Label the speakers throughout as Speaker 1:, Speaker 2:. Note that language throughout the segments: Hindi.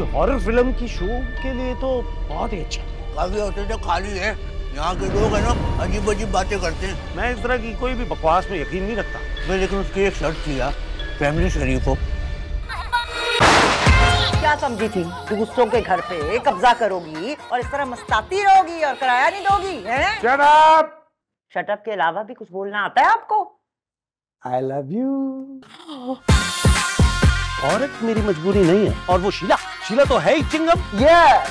Speaker 1: किसी हॉरर फिल्म की शो के लिए तो बहुत ही अच्छा।
Speaker 2: काफी होटल तो खाली है, यहाँ के लोग है ना अजीब अजीब बातें करते हैं।
Speaker 1: मैं इस तरह की कोई भी बकवास में यकीन नहीं रखता।
Speaker 2: मैं लेकिन उसकी एक शर्त थी यार, फैमिली शरीफ हो।
Speaker 3: क्या समझी थी? दूसरों के घर पे कब्जा करोगी और इस तरह मस्ताती रहोगी और किराया नहीं दोगी, हैं?
Speaker 1: Shut up!
Speaker 3: शट अप के अलावा भी कुछ बोलना आता है आपको?
Speaker 1: I love you। औरत मेरी मजबूरी नहीं है। और वो शीला तो है ही Chingam.
Speaker 4: Yes,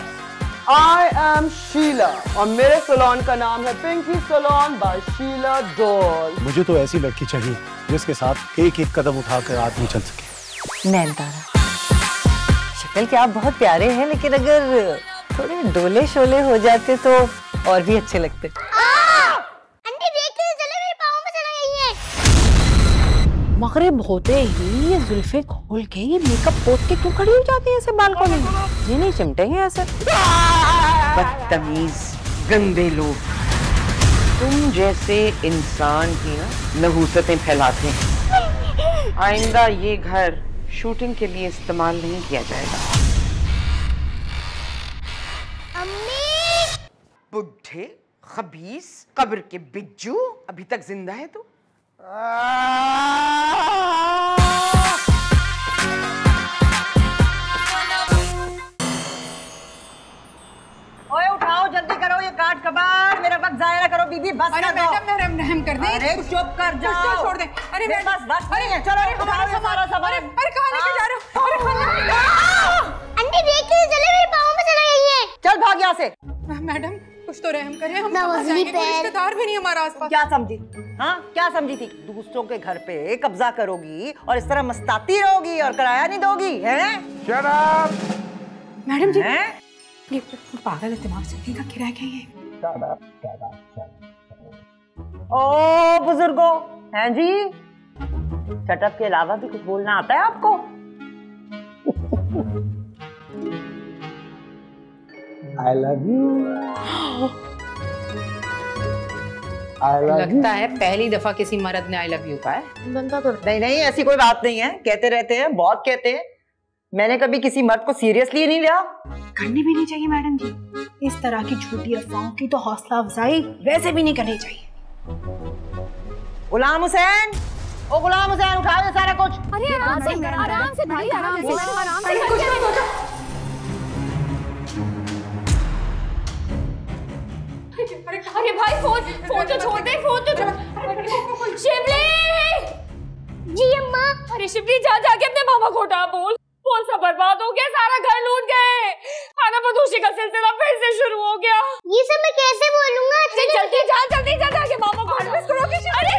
Speaker 4: I am Sheila और मेरे सैलून का नाम है Pinky Salon by Sheela Doll.
Speaker 1: मुझे तो ऐसी लड़की चाहिए जिसके साथ एक एक कदम उठाकर आदमी चल सके।
Speaker 3: नैनतारा, शक्ल के आप बहुत प्यारे हैं, लेकिन अगर थोड़े डोले शोले हो जाते तो और भी अच्छे लगते।
Speaker 5: आंटी देखिए, चले मेरे पाँव में चला गई है।
Speaker 6: मगरिब होते ही ये जुल्फे खोल के ये मेकअप पोत के क्यों खड़ी हो जाती है ऐसे बालकनी में?
Speaker 3: ये नहीं चिमटेंगे ऐसे? बदतमीज गंदे लोग, तुम जैसे इंसान की ना नहूसतें फैलाते हैं। आइंदा ये घर शूटिंग के लिए इस्तेमाल नहीं किया जाएगा।
Speaker 5: अम्मी!
Speaker 3: बुढ़े, खबीस, कब्र के बिज्जू, अभी तक जिंदा है तू? ओए उठाओ, जल्दी करो, ये काट कबाड़, मेरा वक्त जाया ना करो बीबी, बस कर दो।
Speaker 6: मैडम रहम कर दे।
Speaker 3: अरे चुप कर जाओ,
Speaker 6: छोड़ दे। अरे
Speaker 3: बस नहीं है। चलो उठाओ ये सारा सामान।
Speaker 6: अरे कहाँ लेके जा रहे हो? अरे खाना।
Speaker 5: आंटी देखिए, चले मेरे पाँव में चला गई है।
Speaker 3: चल भाग यहाँ से।
Speaker 6: मैडम कुछ तो रहम करें, हम
Speaker 5: नवाज़
Speaker 6: जाएंगे,
Speaker 5: नहीं
Speaker 6: कोई
Speaker 5: पैर।
Speaker 6: रिश्तेदार भी नहीं हमारा आसपास।
Speaker 3: क्या समझी? हाँ, क्या समझी थी? दूसरों के घर पे कब्जा करोगी और इस तरह मस्ताती रहोगी और किराया नहीं दोगी, हैं?
Speaker 1: Shut up!
Speaker 6: मैडम जी,
Speaker 3: हैं?
Speaker 6: ये पागल है, दिमाग से का किराया क्या है?
Speaker 3: ओ बुजुर्गो, हैं जी? शटअप के अलावा भी कुछ बोलना आता है आपको?
Speaker 1: I love you।
Speaker 6: लगता है पहली दफा किसी मर्द ने आई लव यू कहा है।
Speaker 3: बनता तो नहीं, ऐसी कोई बात नहीं है, कहते रहते हैं, बहुत कहते हैं। मैंने कभी किसी मर्द को सीरियसली नहीं लिया।
Speaker 6: करनी भी नहीं चाहिए मैडम जी, इस तरह की झूठी अफवाहों की तो हौसला अफजाई वैसे भी नहीं करनी चाहिए।
Speaker 3: गुलाम हुसैन, ओ गुलाम हुसैन, उठाओ ये सारा कुछ।
Speaker 5: अरे आराम से भाई, आराम से।
Speaker 6: कुछ नहीं होता।
Speaker 5: अरे भाई फोन तो छोड़ दे, फोन तो छोड़। शिवली! जी अम्मा। अरे शिवली, जा जाके अपने मामा को उठा बोल। फोन सब बर्बाद हो गया, सारा घर लूट गए, खाना बदोशी का सिलसिला फिर से शुरू हो गया। ये सब मैं कैसे बोलूंगा? जल्दी जा जाके मामा को उठा। अरे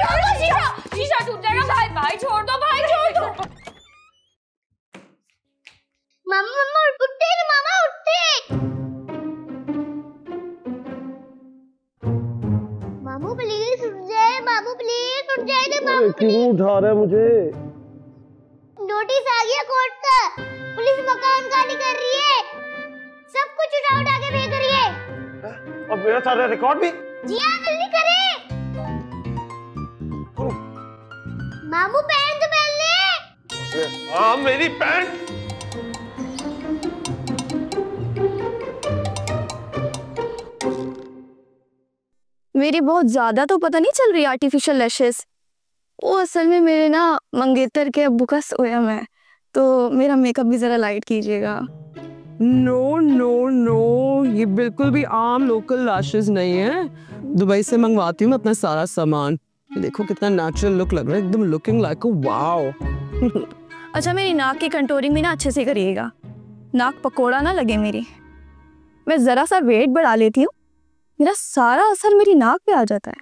Speaker 5: शीशा टूट जाएगा। भाई छोड़ दो, भाई छोड़ दो। मामा उठते, मामा उठते। मामू प्लीज उठ जाए, मामू प्लीज उठ जाए ना मामू।
Speaker 1: क्यों उठा रहा है मुझे?
Speaker 5: नोटिस आ गया कोर्ट का, पुलिस मकान खाली कर रही है, सब कुछ उठा के फेंक रही है।
Speaker 1: और मेरा सारा रिकॉर्ड भी?
Speaker 5: जी हाँ, जल्दी करें। मामू पैंट तो पहन ले।
Speaker 1: हाँ, मेरी पैंट।
Speaker 7: मेरी बहुत ज्यादा तो पता नहीं चल रही आर्टिफिशियल लैशेस। वो असल में मेरे ना मंगेतर के अब्बू का सोया मैं, तो मेरा मेकअप भी जरा लाइट कीजिएगा।
Speaker 4: नो नो नो, ये बिल्कुल भी आम लोकल लैशेस नहीं है। दुबई से मंगवाती हूँ मैं अपना सारा सामान। देखो कितना नेचुरल लुक लग रहा है, एकदम लुकिंग लाइक अ वाओ।
Speaker 7: अच्छा, मेरी नाक की कंटूरिंग भी ना अच्छे से करिएगा, नाक पकोड़ा ना लगे मेरी। मैं जरा सा वेट बढ़ा लेती हूँ, मेरा सारा असर मेरी नाक पे आ जाता है।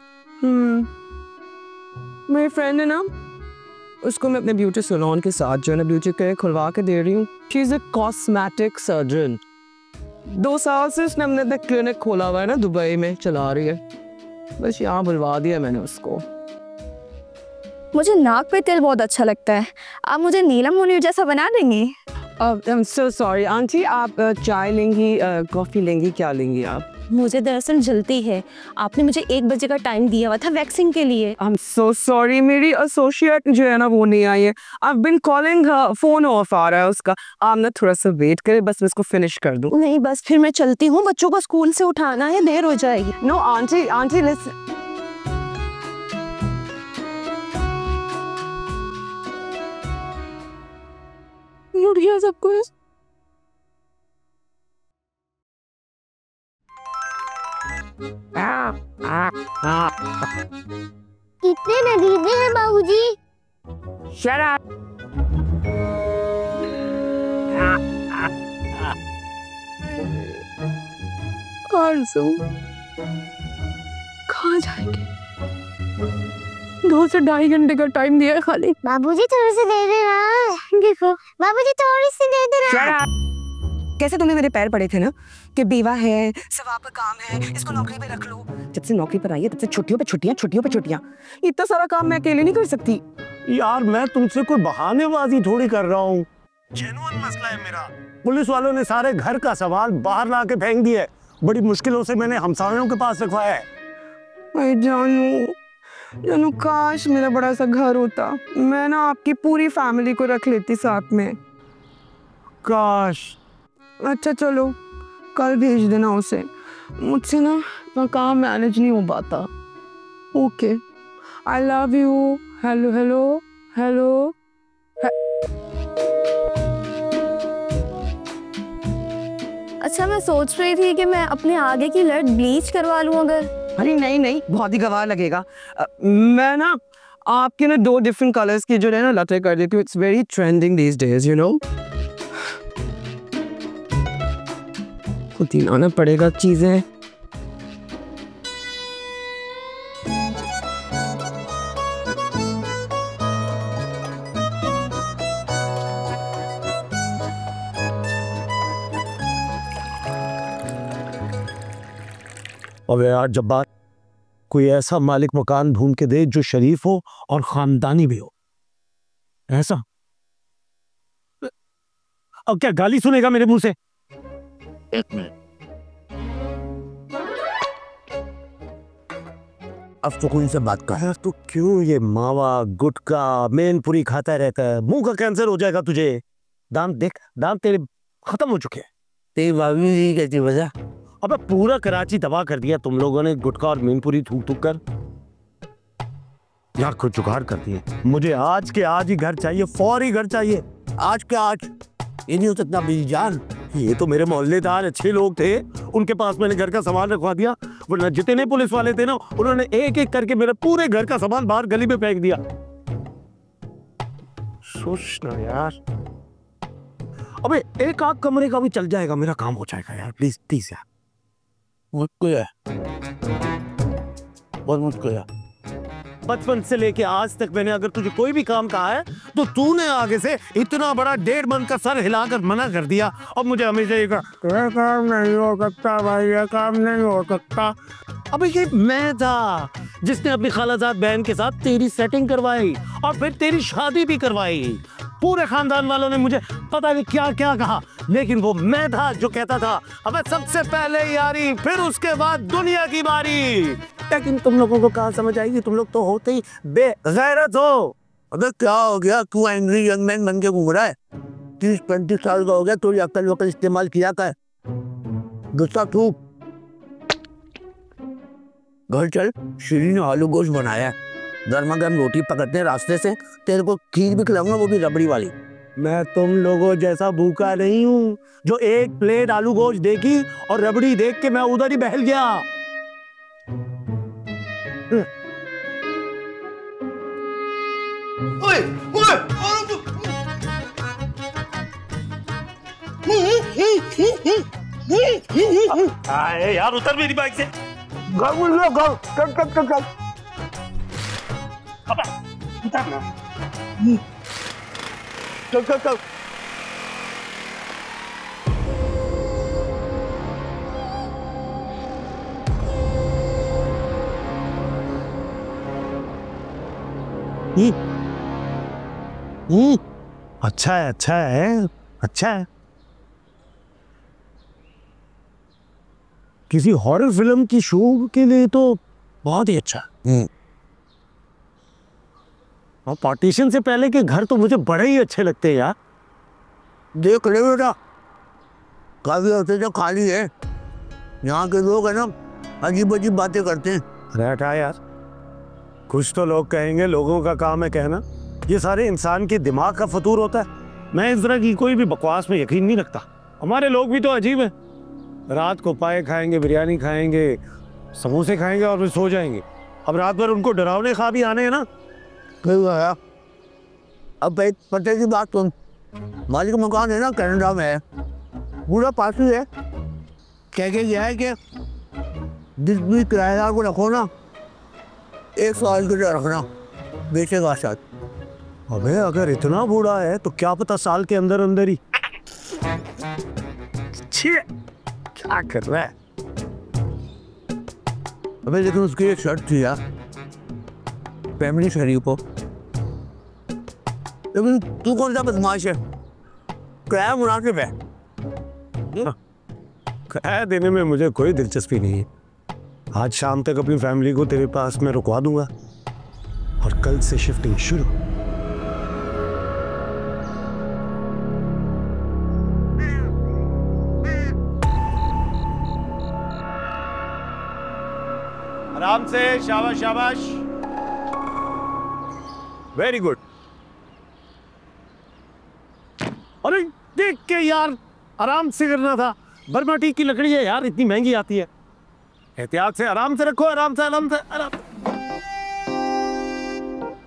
Speaker 4: मेरी फ्रेंड है ना, उसको मैं अपने ब्यूटी सैलून के साथ जो है ना ब्यूटी के खुलवा के दे रही हूँ। She is a cosmetic surgeon. 2 साल से उसने अपने क्लिनिक खोला हुआ है ना, दुबई में चला रही है। बस यहाँ बुलवा दिया मैंने उसको।
Speaker 7: मुझे नाक पे तेल बहुत अच्छा लगता है, आप मुझे नीलम मुनीर जैसा बना देंगी?
Speaker 4: I'm so sorry आंटी, आप चाय लेंगी, कॉफी लेंगी, क्या लेंगी आप?
Speaker 7: मुझे दरअसल जल्दी है। आपने मुझे 1 बजे का टाइम दिया हुआ था वैक्सिंग के लिए।
Speaker 4: I'm so sorry, मेरी एसोसिएट जो है ना वो नहीं आई है। I've been calling her, phone off आ रहा है उसका। आप ना थोड़ा सा वेट करें, बस मैं इसको फिनिश कर दूं।
Speaker 7: नहीं बस फिर मैं चलती हूँ, बच्चों को स्कूल से उठाना है, देर हो जाएगी।
Speaker 4: No, aunty listen।
Speaker 7: लुट गया सब कुछ।
Speaker 5: कितने नदीदे हैं बाबूजी?
Speaker 4: Shut up। आरज़ू, कहाँ जाएंगे? 2 से 2.5 घंटे का टाइम दिया है खाली।
Speaker 5: बाबूजी थोड़ी सी दे देना। देखो बाबूजी थोड़ी सी दे देना।
Speaker 4: कैसे तुम्हें मेरे पैर पड़े थे ना कि बेवा है, सवाब का काम है, इसको नौकरी पे रख लो। जब से नौकरी पर आई है तब से छुट्टियों पे छुट्टियां। इतना सारा काम मैं अकेले नहीं कर सकती।
Speaker 1: यार मैं तुमसे कोई बहानेबाजी थोड़ी कर रहा हूँ, जेन्युइन मसला है मेरा। पुलिस वालों ने सारे घर का सामान बाहर ला के फेंक दिया है। बड़ी मुश्किलों से मैंने हमसायों के पास रखवाया है।
Speaker 4: जानू काश मेरा बड़ा सा घर होता, मैं ना आपकी पूरी फैमिली को रख लेती साथ में।
Speaker 1: काश।
Speaker 4: अच्छा चलो कल भेज देना उसे, मुझसे ना काम मैनेज नहीं हो पाता। Okay, I love you. Hello hello hello.
Speaker 7: अच्छा मैं सोच रही थी कि मैं अपने आगे की लट ब्लीच करवा लूं अगर।
Speaker 4: अरे नहीं, बहुत ही गवार लगेगा। मैं ना आपके ना 2 डिफरेंट कलर्स की जो है ना लटें कर देती हूँ। It's very trending these days, you know. खुद ही लाना पड़ेगा चीजें।
Speaker 1: अब यार जब्बार, कोई ऐसा मालिक मकान ढूंढ के दे जो शरीफ हो और खानदानी भी हो। ऐसा अब क्या गाली सुनेगा मेरे मुंह से?
Speaker 2: एक मिनट, अब तो कोई से बात कर।
Speaker 1: यार तू क्यों ये मावा गुटखा मेनपुरी खाता रहता है? मुंह का कैंसर हो जाएगा तुझे। दांत देख, दांत तेरे खत्म हो चुके हैं।
Speaker 2: तेरी भाभी जी कहती वजह।
Speaker 1: अबे पूरा कराची तबाह कर दिया तुम लोगों ने गुटखा और मेनपुरी थूक थूक कर। यार कुछ जुगाड़ कर दिए। मुझे आज के आज ही घर चाहिए, फौरी घर चाहिए।
Speaker 2: आज के आज ये नहीं हो सकता मेरी जान।
Speaker 1: ये तो मेरे मोहल्लेदार अच्छे लोग थे, उनके पास मैंने घर का सामान रखवा दिया, वरना जितने पुलिस वाले थे ना उन्होंने एक एक करके मेरे पूरे घर का सामान बाहर गली में फेंक दिया। सोच ना यार। अबे एक आध कमरे का भी चल जाएगा, मेरा काम हो जाएगा यार। प्लीज प्लीज यार।
Speaker 2: मुझको है, बहुत मुझको है।
Speaker 1: बचपन से लेके आज तक मैंने अगर तुझे कोई भी काम कहा है तो तूने आगे से इतना बड़ा 1.5 मन का सर हिलाकर मना कर दिया। और मुझे हमेशा ये काम नहीं हो सकता भाई, ये काम नहीं हो सकता। अबे ये मैं था जिसने अपनी खालाजाद बहन के साथ तेरी सेटिंग करवाई और फिर तेरी शादी भी करवाई। पूरे खानदान वालों ने मुझे पता नहीं क्या क्या कहा, लेकिन वो मैं था जो कहता था अबे सबसे पहले यारी, फिर उसके बाद दुनिया की बारी। लेकिन तुम लोगों को कहाँ समझ आएगी, तुम लोग तो होते ही बेगैरत हो।
Speaker 2: अबे क्या हो गया, तू एंग्री यंग मैन बन के घूम रहा है? 30-35 साल का हो गया, तो अक्ल वक्ल इस्तेमाल किया कर। गुस्सा थूक। घर चल, श्री ने आलू गोश्त बनाया है, गर्मा गर्म रोटी पकड़ते हैं रास्ते से, तेरे को खीर भी खिलाऊंगा, वो भी रबड़ी वाली।
Speaker 1: मैं तुम लोगों जैसा भूखा नहीं हूँ जो एक प्लेट आलू गोश्त देखी और रबड़ी देख के मैं उधर ही बहल गया।
Speaker 2: ओए, ओए,
Speaker 1: अरे यार उतर मेरी बाइक से।
Speaker 2: चल।
Speaker 1: अच्छा है, अच्छा है, अच्छा है। किसी हॉरर फिल्म की शो के लिए तो बहुत ही अच्छा। और पार्टीशन से पहले के घर तो मुझे बड़े ही अच्छे लगते हैं यार।
Speaker 2: देख ले बेटा, काफी हफ्ते से खाली है। यहाँ के लोग है ना अजीब अजीब बातें करते हैं।
Speaker 1: अरे हटा यार, कुछ तो लोग कहेंगे, लोगों का काम है कहना। ये सारे इंसान के दिमाग का फतूर होता है। मैं इस तरह की कोई भी बकवास में यकीन नहीं रखता। हमारे लोग भी तो अजीब है। रात को पाए खाएंगे, बिरयानी खाएंगे, समोसे खाएंगे और फिर सो जाएंगे। अब रात भर उनको डरावने ख्वाब ही आने हैं ना।
Speaker 2: अब भाई पते की बात सुन, मालिक मकान है ना कनाडा में है, पूरा पास ही है। कह के गया है कि जिस भी किराएदार को रखो ना 1 साल के लिए रखना, बेचेगा शायद।
Speaker 1: अबे अगर इतना बूढ़ा है तो क्या पता साल के अंदर अंदर ही। क्या कर रहा है?
Speaker 2: अबे लेकिन उसकी एक शर्ट थी यार, फैमिली शरीफ हो। लेकिन तू कौन सा बदमाश है, किराया मुनासिब है।
Speaker 1: किराया देने में मुझे कोई दिलचस्पी नहीं है। आज शाम तक अपनी फैमिली को तेरे पास में रुकवा दूंगा और कल से शिफ्टिंग शुरू। आराम से, शाबाश शाबाश, वेरी गुड। अरे देख के यार, आराम से करना था। बर्मा टीक की लकड़ी है यार, इतनी महंगी आती है। एहतियात से, आराम से रखो, आराम से आराम से आराम।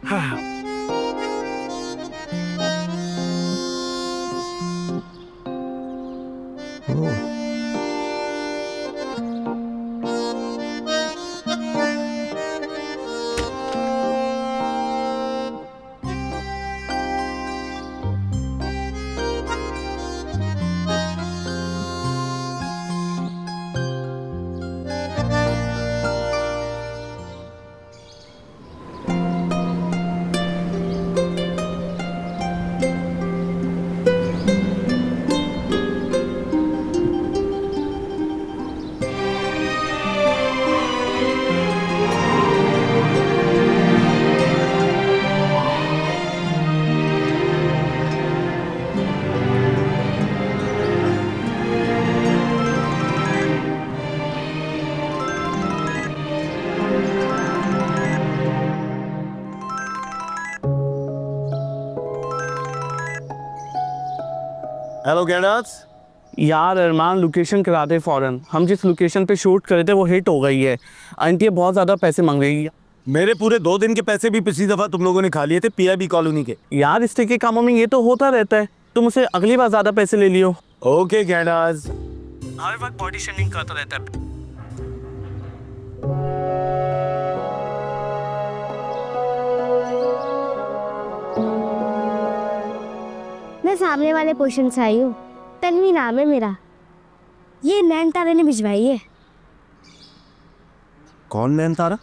Speaker 1: हाँ। हेलो गैंडास।
Speaker 4: यार अरमान, लोकेशन करा दे फौरन। हम जिस लोकेशन पे शूट करे थे वो हिट हो गई है। आंटी बहुत ज़्यादा पैसे मांग रही है।
Speaker 1: मेरे पूरे 2 दिन के पैसे भी पिछली दफा तुम लोगों ने खा लिए थे पीआईबी कॉलोनी के।
Speaker 4: यार इस तरह के कामों में ये तो होता रहता है। तुम मुझसे अगली बार ज़्यादा पैसे ले लियो।
Speaker 1: ओके गैंडास।
Speaker 4: हर वक्त बॉडी शेमिंग करता रहता है।
Speaker 8: मैं सामने वाले पोर्शन से आई हूँ। तन्वी नाम है मेरा। ये नैनतारा ने भिजवाई है।
Speaker 1: कौन नैनतारा?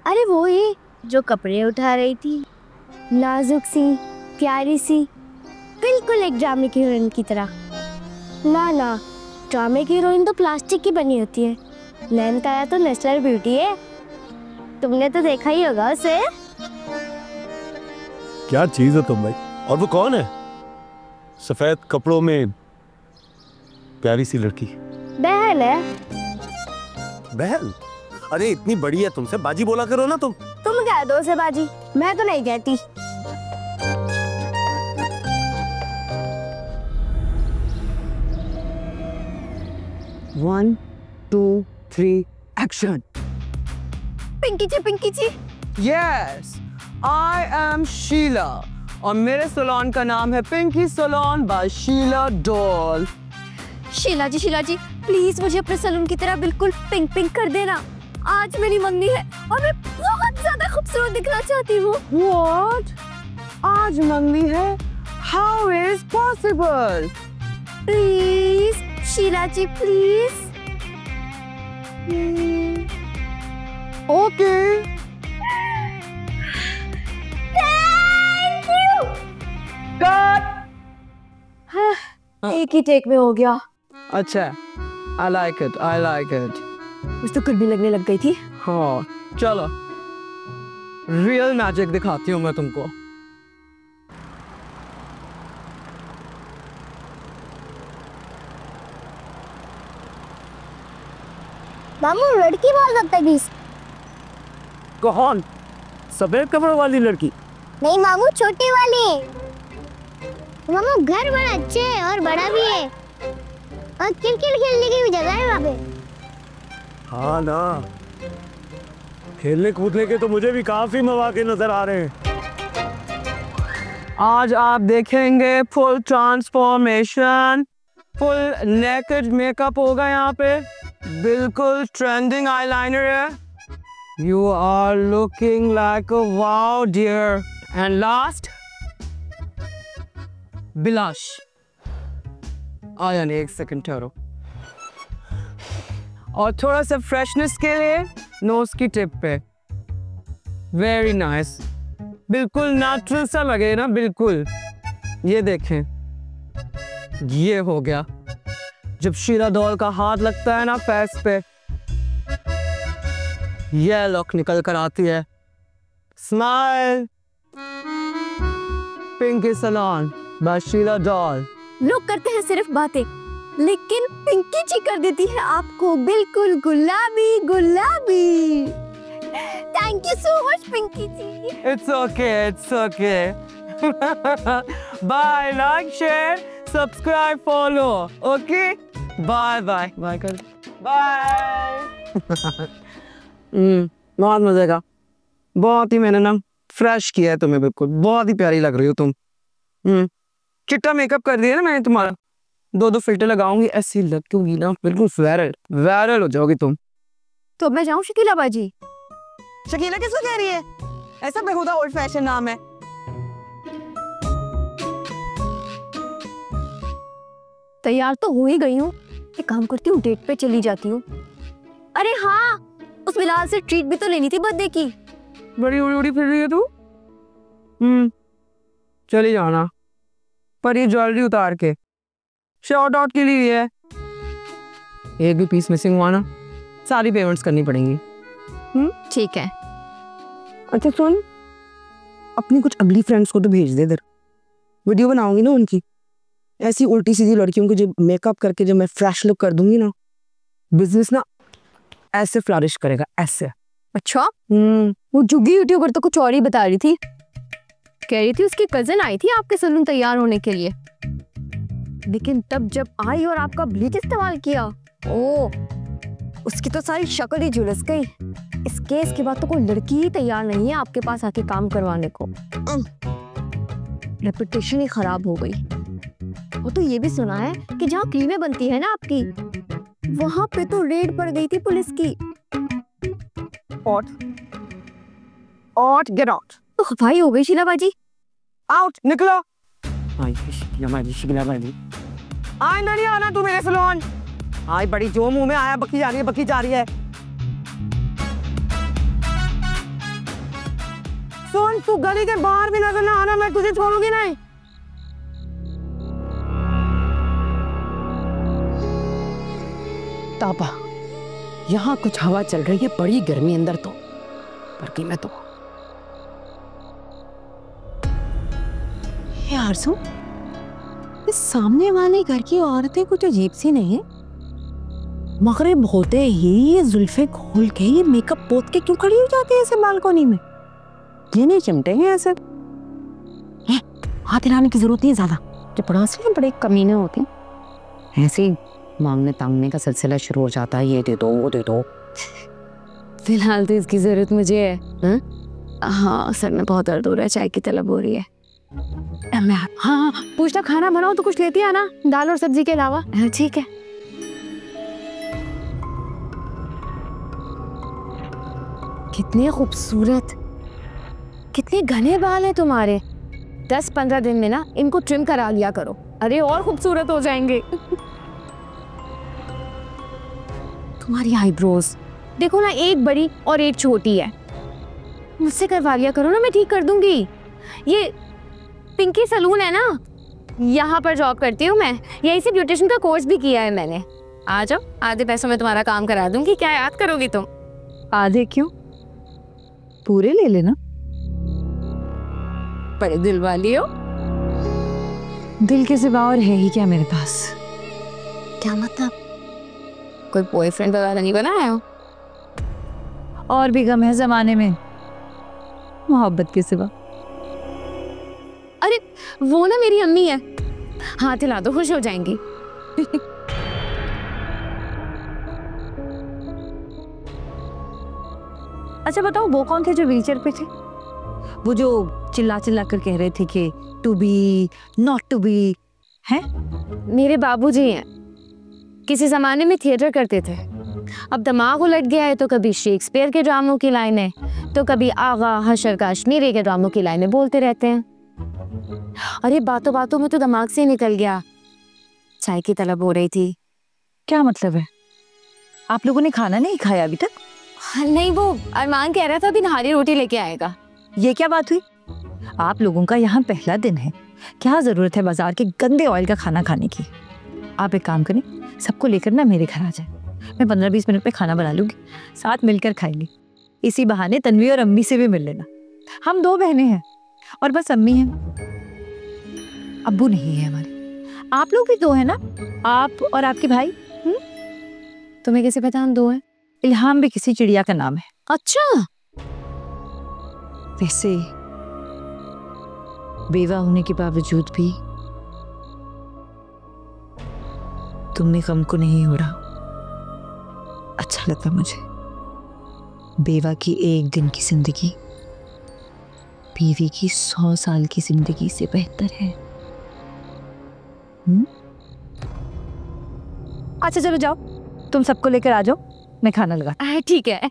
Speaker 8: अरे वो ही जो कपड़े उठा रही थी, नाजुक सी, प्यारी सी, बिल्कुल एक ड्रामे की हीरोइन की तरह। ना ना, ड्रामे की हीरोइन तो प्लास्टिक की बनी होती है। नैनतारा तो नेचुरल ब्यूटी है। तुमने तो देखा ही होगा उसे।
Speaker 1: क्या चीज है तुम भाई। और वो कौन है सफेद कपड़ों में प्यारी सी लड़की?
Speaker 8: बहन है।
Speaker 1: बहन? अरे इतनी बड़ी है तुमसे बाजी बोला करो ना तुम
Speaker 8: कह दो उसे बाजी, मैं तो नहीं कहती।
Speaker 4: One, 2, 3, action.
Speaker 8: Pinky ji.
Speaker 4: Yes, I am Sheila और मेरे सैलून का नाम है Pinky Salon by Sheela Doll.
Speaker 8: Sheela ji please मुझे अपने सैलून की तरह बिल्कुल पिंक कर देना। आज मेरी मंगनी है और मैं बहुत ज्यादा खूबसूरत दिखना चाहती हूँ।
Speaker 4: What? आज मंगनी है? How is possible?
Speaker 8: Please Sheela ji please.
Speaker 4: Okay.
Speaker 8: Thank you.
Speaker 4: Cut.
Speaker 8: एक ही टेक में हो गया।
Speaker 4: अच्छा, I like it, I like it.
Speaker 7: मुझे तो गर्मी लगने लग गई थी।
Speaker 4: हाँ, चलो रियल मैजिक दिखाती हूँ मैं तुमको।
Speaker 8: मामू लड़की बहुत बदतमीज।
Speaker 1: कौन? सफेद कपड़ों वाली लड़की?
Speaker 8: नहीं मामू, छोटी वाली। मामू घर बड़ा अच्छा है और बड़ा भी है और क्रिकेट खेलने की भी जगह है वहाँ पे।
Speaker 1: हाँ ना, खेलने कूदने के तो मुझे भी काफी मौके नजर आ रहे हैं।
Speaker 4: आज आप देखेंगे full transformation, full naked makeup होगा यहाँ पे, बिल्कुल ट्रेंडिंग आईलाइनर है। You are looking like a wow dear. And last blush. आया नहीं, एक सेकंड ठहरो। और थोड़ा सा फ्रेशनेस के लिए नोज की टिप पे। वेरी नाइस, बिल्कुल नेचुरल सा लगे ना, बिल्कुल। ये देखें, ये हो गया। जब शीला डॉल का हाथ लगता है ना फेस पे, ये लुक निकल कर आती है। Smile. Pinky Salon by Sheela Doll.
Speaker 7: लोग करते हैं सिर्फ बातें, लेकिन पिंकी जी कर देती है आपको बिल्कुल गुलाबी गुलाबी। Thank you so much Pinky ji.
Speaker 4: It's okay, it's okay. Bye, like, share, subscribe, follow. Okay, bye bye bye कर, बाय। बहुत मजे का, बहुत ही मैंने ना फ्रेश किया है तुम्हें, बिल्कुल बहुत ही प्यारी लग रही हो तुम। चिट्टा मेकअप कर दिया ना मैंने तुम्हारा। 2 फिल्टर लगाऊंगी, ऐसी लगूंगी ना बिल्कुल वायरल हो जाओगी तुम।
Speaker 7: तो मैं जाऊं शकीला बाजी?
Speaker 4: शकीला किसको कह रही है? ऐसा बेहुदा ओल्ड फैशन नाम है।
Speaker 7: तैयार तो हो ही गई हूँ, एक काम करती हूँ, डेट पे चली जाती हूँ। अरे हाँ, उस बिलाल से ट्रीट भी तो लेनी थी बर्थडे की।
Speaker 4: बड़ी उड़ी फिर रही है तू। चली जाना, पर ये ज्वेलरी उतार के। शॉर्ट आउट के लिए है, एक भी पीस मिसिंग हुआ ना, सारी पेमेंट्स करनी पड़ेंगी।
Speaker 7: ठीक है।
Speaker 4: अच्छा सुन, अपनी कुछ अगली फ्रेंड्स को तो भेज दे इधर, वीडियो बनाऊंगी ना उनकी। ऐसी उल्टी सीधी लड़कियों को जब मेकअप करके जब मैं फ्रेश लुक कर दूंगी ना, बिजनेस ना ऐसे फ्लरिश करेगा, ऐसे।
Speaker 7: अच्छा, वो जुगी यूट्यूबर तो कुछ और ही बता रही थी। कह रही थी उसकी कजन आई थी आपके सैलून तैयार होने के लिए, लेकिन तब जब आई और आपका ब्लीच इस्तेमाल किया, ओ, उसकी तो सारी शक्ल ही झुलस गई। इस केस के बाद तो कोई लड़की ही तैयार नहीं है आपके पास आके काम करवाने को। रेपुटेशन ही खराब हो गई। वो तो ये भी सुना है कि जहाँ क्रीमें बनती है ना आपकी, वहां पे तो रेड पड़ गई थी पुलिस की।
Speaker 4: Out, get out.
Speaker 7: तो खफाई हो गई शीला बाजी।
Speaker 4: आउट, निकलो। आए ना, नहीं आना तू मेरे सैलून। आई बड़ी जो मुंह में आया, बकी जा रही है, बकी जा रही है। सुन, तू गली के बाहर भी नजर ना आना, मैं तुझे छोड़ूंगी नहीं।
Speaker 3: तापा, यहाँ कुछ हवा चल रही है, बड़ी गर्मी अंदर तो, पर मैं तो यार सो, इस सामने वाले घर की औरतें कुछ अजीब सी नहीं है। मगरिब होते ही ये जुल्फे खोल के ये मेकअप पोत के क्यों खड़ी हो जाती है ऐसे बालकोनी में? ये नहीं चिमटे हैं ऐसे। हाथ हिलाने की जरूरत नहीं ज्यादा, जो पड़ोसी में बड़े कमीने होते हैं, ऐसे ही मांगने तांगने का सिलसिला शुरू हो जाता है, ये दे दो वो दे दो।
Speaker 7: फिलहाल तो इसकी जरूरत मुझे है। हाँ, सर में बहुत दर्द हो रहा है, चाय की तलब हो रही है। हाँ, पूछता खाना बनाओ तो कुछ लेती है ना, दाल और सब्जी के अलावा। ठीक है। कितने खूबसूरत, कितने घने बाल हैं तुम्हारे। 10-15 दिन में ना इनको ट्रिम करा लिया करो, अरे और खूबसूरत हो जाएंगे। तुम्हारी आईब्रोज देखो ना, एक बड़ी और एक छोटी है। मुझसे करवा लिया करो ना, मैं ठीक कर दूंगी। ये पिंकी सैलून है ना, यहाँ पर जॉब करती हूँ मैं, यहीं से ब्यूटिशियन का कोर्स भी किया है मैंने। आ जाओ, आधे पैसों में तुम्हारा काम करा दूंगी। क्या याद करोगी तुम?
Speaker 3: आधे क्यों, पूरे ले लेना।
Speaker 7: बड़े दिल वाली हो।
Speaker 3: दिल के सिवा और है ही क्या मेरे पास?
Speaker 7: क्या मतलब? कोई बॉयफ्रेंड वगैरह नहीं बनाया हो?
Speaker 3: और भी गम है जमाने में मोहब्बत के सिवा।
Speaker 7: अरे वो ना मेरी अम्मी है, हाथ हिला दो, खुश हो जाएंगी।
Speaker 3: अच्छा बताओ, वो कौन थे जो व्हीलचेयर पे थे? वो जो चिल्ला चिल्ला कर कह रहे थे कि to be not to be है?
Speaker 7: मेरे बाबूजी हैं, किसी जमाने में थिएटर करते थे। अब दिमाग उलट गया है तो कभी शेक्सपियर के ड्रामों की लाइनें, तो कभी आगा हशर कश्मीरी के ड्रामों की लाइनें बोलते रहते हैं। अरे बातों बातों में तो दिमाग से निकल गया, चाय की तलब हो रही थी।
Speaker 3: क्या मतलब है? आप लोगों ने खाना नहीं खाया अभी तक?
Speaker 7: नहीं, वो अरमान कह रहा था अभी नहारी रोटी लेके आएगा।
Speaker 3: ये क्या बात हुई? आप लोगों का यहाँ पहला दिन है, क्या जरूरत है बाजार के गंदे ऑयल का खाना खाने की? आप एक काम करें, सबको लेकर ना मेरे घर आ जाए, मैं 15-20 मिनट में खाना बना लूंगी, साथ मिलकर खाएंगे। इसी बहाने तन्वी और अम्मी से भी मिल लेना। हम 2 बहनें हैं और बस अम्मी हैं, अब्बू नहीं है हमारे। आप लोग भी 2 हैं ना, आप और आपके भाई।
Speaker 7: तुम्हें कैसे पता हम 2 हैं?
Speaker 3: इल्हाम भी किसी चिड़िया का नाम है।
Speaker 7: अच्छा,
Speaker 3: वैसे बेवा होने के बावजूद भी तुमने गम को नहीं ओढ़ा। अच्छा लगा मुझे। बेवा की एक दिन की जिंदगी बीवी की 100 साल की जिंदगी से बेहतर है। अच्छा चलो जाओ, तुम सबको लेकर आ जाओ, मैं खाना लगा।
Speaker 7: ठीक है,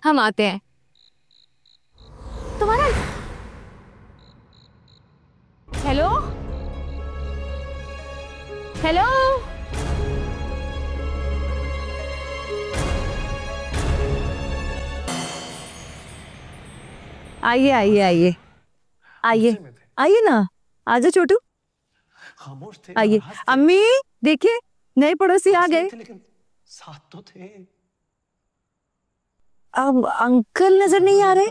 Speaker 7: हम आते हैं। तुम्हारा हेलो हेलो,
Speaker 3: आइए आइए आइए आइए आइए ना, आजा छोटू, आइए। अम्मी देखिए, नए पड़ोसी आ गए।
Speaker 1: साथ तो थे।
Speaker 3: अब अंकल नजर नहीं आ रहे?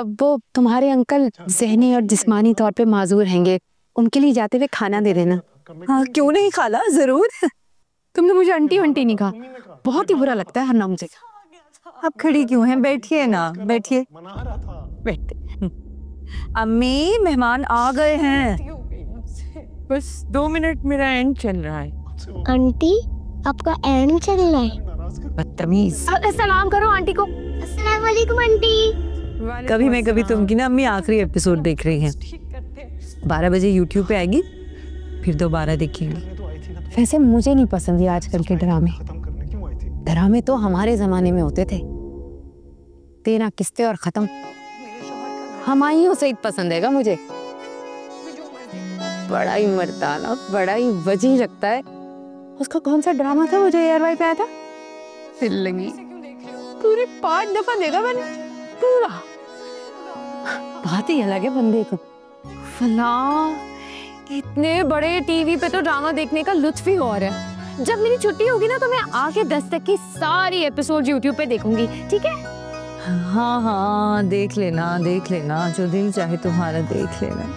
Speaker 7: वो तुम्हारे अंकल ज़हनी और जिस्मानी तौर पे माजूर हैंगे, उनके लिए जाते हुए खाना दे देना।
Speaker 3: हाँ क्यों नहीं खाला, जरूर।
Speaker 7: तुमने मुझे आंटी वंटी नहीं कहा, बहुत ही बुरा लगता है हर नाम से।
Speaker 3: आप खड़ी क्यों हैं? बैठिए ना, बैठिए। बैठते। अम्मी मेहमान आ गए हैं।
Speaker 4: बस 2 मिनट, मेरा एंड चल रहा है।
Speaker 8: आंटी आपका एंड चल रहा है?
Speaker 3: बदतमीज।
Speaker 7: सलाम करो आंटी को।
Speaker 8: अस्सलाम वालेकुम आंटी।
Speaker 3: कभी मैं कभी तुम की ना अम्मी आखिरी एपिसोड देख रही हैं, 12 बजे यूट्यूब पे आएगी, फिर दोबारा देखेंगी।
Speaker 7: वैसे मुझे नहीं पसंद ये आजकल के ड्रामे। ड्रामे तो हमारे जमाने में होते थे, 13 किस्तें और खत्म। हमायूं सईद पसंद है मुझे, बड़ा ही मर्दाना, बड़ा ही वजी लगता है। उसका कौन सा ड्रामा था मुझे एयरवाई पे आया था? फिल्मी पूरे 5 दफा देखा मैंने पूरा। बात ही अलग है बंदे को। फला इतने बड़े टीवी पे तो ड्रामा देखने का लुत्फ ही और है। जब मेरी छुट्टी होगी ना तो मैं आके 10 तक की सारी एपिसोड यूट्यूब पे देखूंगी, ठीक है?
Speaker 3: हाँ हाँ देख लेना, देख लेना, जो दिल चाहे तुम्हारा देख लेना।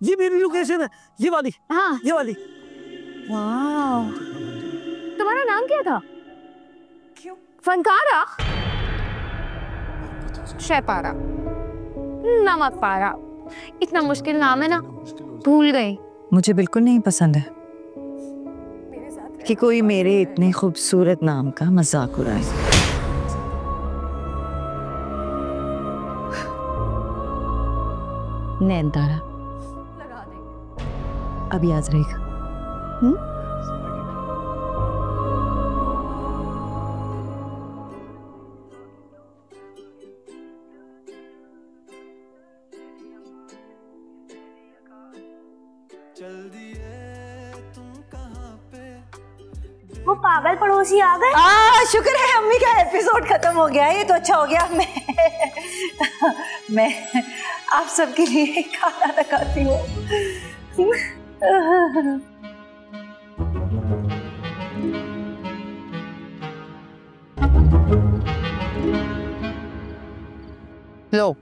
Speaker 1: ये मेरी लोकेशन है, ये वाली।
Speaker 7: हाँ
Speaker 1: ये वाली।
Speaker 7: वाह, तुम्हारा नाम क्या था? क्यों? फनकारा, शैपारा, नमक पारा। इतना मुश्किल नाम है ना, भूल गई।
Speaker 3: मुझे बिल्कुल नहीं पसंद है कि कोई मेरे इतने खूबसूरत नाम का मजाक उड़ाए। नैनतारा अभी याद रहेगा।
Speaker 8: वो पागल पड़ोसी आ गए।
Speaker 3: शुक्र है अम्मी का एपिसोड खत्म हो गया, ये तो अच्छा हो गया। मैं
Speaker 6: आप सबके लिए खाना लगाती हूँ।
Speaker 4: लो।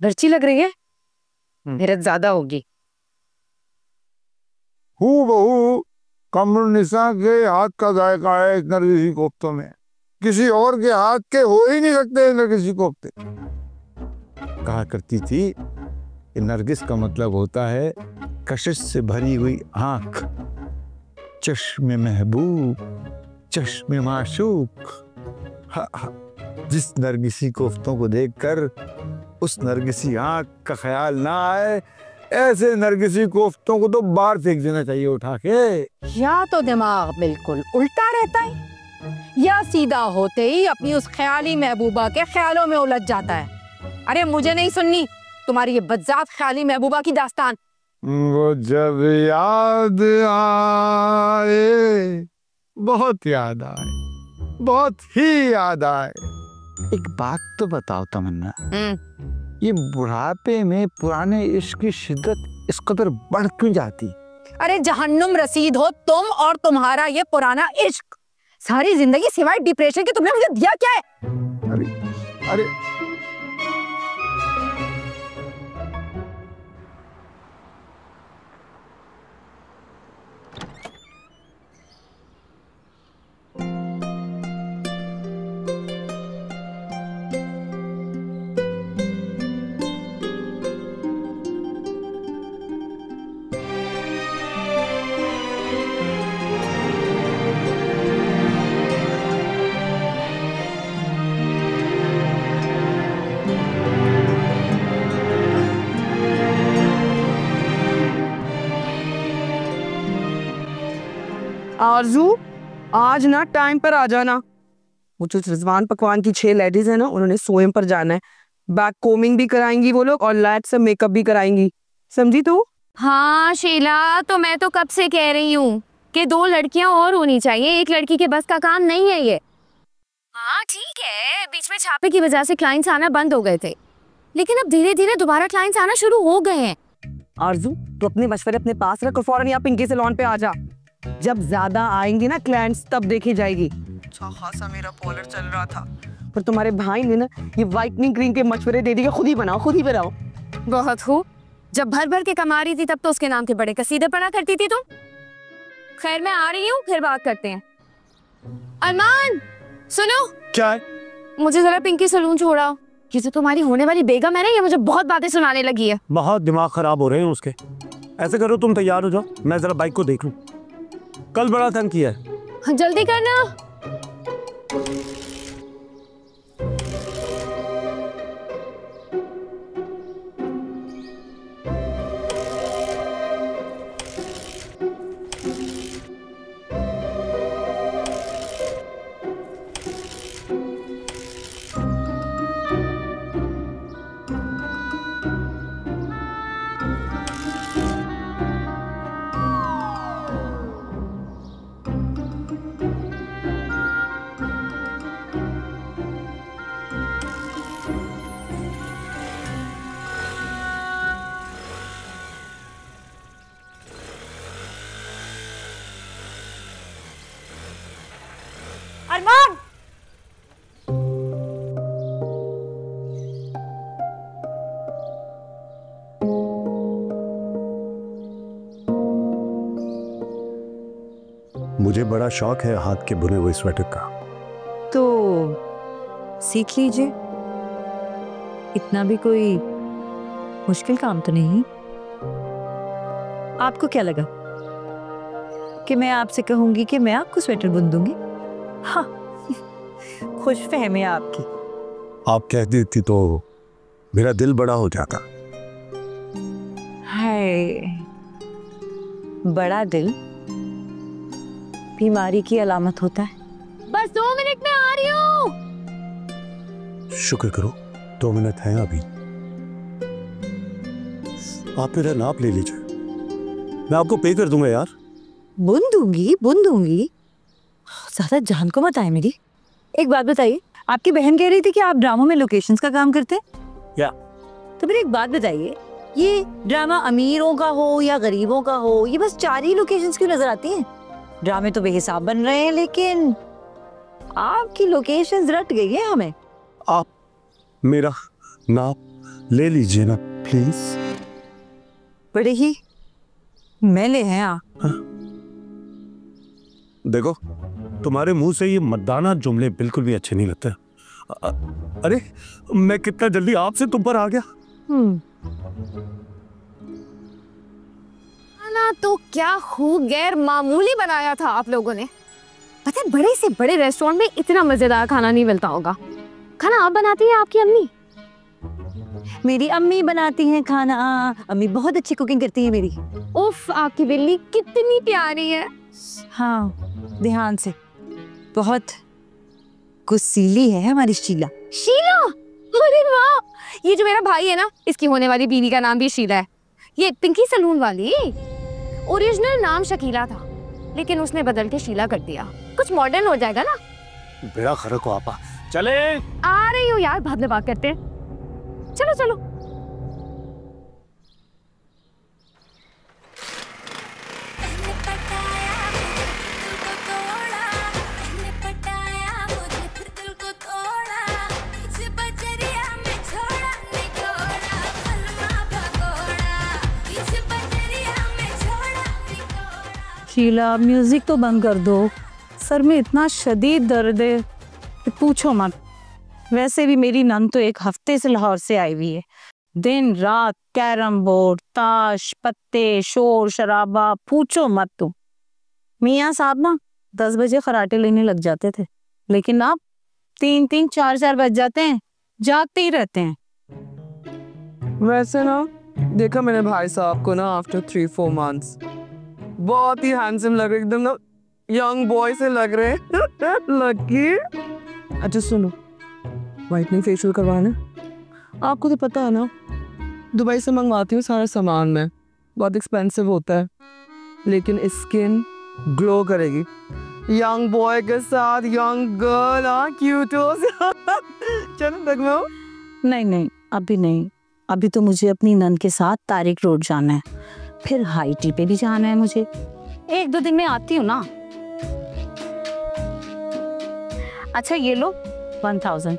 Speaker 3: मिर्ची लग रही है, मेहनत ज्यादा होगी।
Speaker 2: हूबहू कमरुन्निसा के हाथ का जायका है इस नरगिसी कोफ्तों में। किसी और के हाथ के हो ही नहीं सकते नरगिसी कोफ्ते। कहा करती थी कि नरगिस का मतलब होता है कशिश से भरी हुई आंख, चश्मे महबूब, चश्मे माशूक। जिस नरगिसी कोफ्तों को देखकर उस नरगिसी आंख का ख्याल ना आए, ऐसे नरगिसी कोफ्तों को तो बाहर फेंक देना चाहिए उठा के।
Speaker 3: या तो दिमाग बिल्कुल उल्टा रहता है या सीधा होते ही अपनी उस ख्याली महबूबा के ख्यालों में उलझ जाता है। अरे मुझे नहीं सुननी तुम्हारी ये बदजात ख्याली महबूबा की दास्तान।
Speaker 2: वो जब याद आए, बहुत याद आए, बहुत ही याद आए। एक बात तो बताओ तमन्ना, ये बुढ़ापे में पुराने इश्क की शिद्दत इस कदर बढ़ क्यों जाती?
Speaker 3: अरे जहन्नुम रसीद हो तुम और तुम्हारा ये पुराना इश्क। सारी जिंदगी सिवाय डिप्रेशन के तुमने मुझे दिया क्या है?
Speaker 2: अरे
Speaker 4: आरजू, आज ना टाइम पर आ जाना। वो जो रिजवान पकवान की 6 लेडीज है ना, उन्होंने सोएम पर जाना है। बैक कोमिंग भी कराएंगी वो लोग और लाइट से मेकअप भी कराएंगी, समझी तू?
Speaker 7: हाँ शीला, तो मैं तो कब से कह रही हूँ कि 2 लड़कियां और होनी चाहिए, एक लड़की के बस का काम नहीं है ये। हाँ ठीक है, बीच में छापे की वजह से क्लाइंट्स आना बंद हो गए थे, लेकिन अब धीरे धीरे दोबारा क्लाइंट्स आना शुरू हो गए हैं।
Speaker 4: आरजू, तो अपने मशवरे अपने पास रख और फौरन यहाँ पिंकी सैलून पे आ जा। जब ज्यादा आएंगी ना क्लाइंट्स तब देखी जाएगी। अच्छा खासा मेरा पॉलर चल रहा था, पर तुम्हारे भाई ने ना ये व्हाइटनिंग क्रीम के मशवरे दे दिए, खुद ही बनाओ खुद ही बनाओ।
Speaker 7: बहुत खूब, जब भर भर के कमा रही थी तब तो उसके नाम के बड़े कसीदे पढ़ा करती थी तुम। खैर मैं आ रही हूँ, फिर बात करते हैं। अरमान सुनो।
Speaker 1: क्या है?
Speaker 7: मुझे जरा पिंकी सैलून छोड़ाओ, ये तो तुम्हारी होने वाली बेगम है ना, ये मुझे बहुत बातें सुनाने लगी है।
Speaker 1: बहुत दिमाग खराब हो रहे हैं उसके। ऐसे करो तुम तैयार हो जाओ, मैं जरा बाइक को देख लूं। कल बड़ा तंग किया है।
Speaker 7: जल्दी करना।
Speaker 6: अरमान,
Speaker 1: मुझे बड़ा शौक है हाथ के बुने हुए स्वेटर का।
Speaker 3: तो सीख लीजिए, इतना भी कोई मुश्किल काम तो नहीं। आपको क्या लगा कि मैं आपसे कहूंगी कि मैं आपको स्वेटर बुन दूंगी? हाँ, खुश फहमी है आपकी।
Speaker 1: आप कह देती तो मेरा दिल बड़ा हो जाता।
Speaker 3: हाय, बड़ा दिल बीमारी की अलामत होता है।
Speaker 7: बस 2 मिनट में आ रही हूँ।
Speaker 1: शुक्र करो 2 मिनट हैं अभी। आप मेरा नाप ले लीजिए, मैं आपको पे कर दूंगा यार।
Speaker 3: बुन दूंगी, बुन दूंगी, ज्यादा जान को मत आए मेरी। एक बात बताइए, आपकी बहन कह रही थी कि आप ड्रामों में लोकेशंस का काम करते हैं।
Speaker 1: या
Speaker 3: तो फिर एक बात बताइए, ये ड्रामा अमीरों का हो या गरीबों का हो, ये बस 4 ही लोकेशंस क्यों नजर आती हैं? ड्रामे तो बेहिसाब बन रहे हैं, लेकिन आपकी लोकेशंस रट गई है हमें।
Speaker 1: आप मेरा नाम ले लीजिए ना प्लीज।
Speaker 3: बड़े ही मैले हैं आप।
Speaker 1: देखो, तुम्हारे मुंह से ये मर्दाना जुमले बिल्कुल भी अच्छे नहीं लगते। अरे मैं कितना जल्दी आपसे तुम पर आ गया।
Speaker 7: खाना तो क्या खूब गैर मामूली बनाया था आप लोगों ने। पता है, बड़े से बड़े रेस्टोरेंट में इतना मजेदार खाना नहीं मिलता होगा। खाना आप बनाती हैं, आपकी अम्मी?
Speaker 3: मेरी अम्मी बनाती हैं खाना। अम्मी बहुत अच्छी कुकिंग करती है मेरी।
Speaker 7: उफ, आपकी बिल्ली कितनी प्यारी है।
Speaker 3: हाँ, ध्यान से। बहुत गुस्सीली है हमारी शीला।
Speaker 7: शीला? अरे वाह, ये जो मेरा भाई है ना, इसकी होने वाली बीवी का नाम भी शीला है। ये पिंकी सलून वाली। ओरिजिनल नाम शकीला था, लेकिन उसने बदल के शीला कर दिया। कुछ मॉडर्न हो जाएगा ना।
Speaker 1: बेड़ा खरक को आपा। चले
Speaker 7: आ रही हो यार, बाद में बात करते हैं। चलो चलो।
Speaker 3: शीला, म्यूजिक तो बंद कर दो। सर में इतना शदीद दर्द है कि पूछो मत। वैसे भी मेरी नन तो 1 हफ्ते से लाहौर से आई हुई है। दिन रात कैरम बोर्ड, ताश, पत्ते, शोर शराबा, पूछो मत तुम। मियाँ साहब ना 10 बजे खराटे लेने लग जाते थे, लेकिन अब 3-3, 4-4 बज जाते हैं, जागते ही रहते हैं।
Speaker 4: वैसे ना देखा मैंने भाई साहब को ना आफ्टर 3-4 मंथ्स, बहुत ही हैंडसम लग रहे, एकदम ना यंग बॉय से लग रहे लकी। अच्छा सुनो, व्हाइटनिंग फेशियल करवाना, आपको तो पता है ना, दुबई से मंगवाती हूँ सारा सामान मैं, बहुत एक्सपेंसिव होता है, लेकिन स्किन ग्लो करेगी। यंग बॉय के साथ यंग गर्ल, क्यूटोस। चलो लगवाओ।
Speaker 3: नहीं नहीं, अभी नहीं। अभी तो मुझे अपनी नन के साथ तारिक रोड जाना है, फिर हाई टी पे भी जाना है मुझे। 1-2 दिन में आती हूँ ना। अच्छा ये लो 1000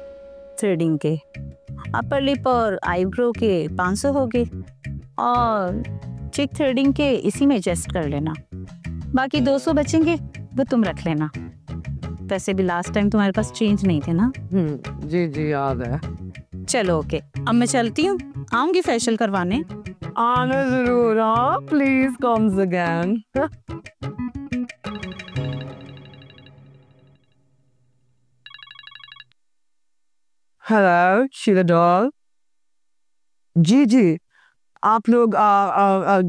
Speaker 3: थ्रेडिंग के, अपर लिप और आईब्रो के 500 हो गए, और चिक थ्रेडिंग के इसी में एडजस्ट कर लेना। बाकी 200 बचेंगे, वो तुम रख लेना। वैसे भी लास्ट टाइम तुम्हारे पास चेंज नहीं थे ना।
Speaker 4: जी जी याद है।
Speaker 3: चलो ओके, अब मैं चलती हूँ, आऊंगी फेशियल करवाने।
Speaker 4: आना जरूर, हाँ please comes again. Hello Sheela doll. जी जी, आप लोग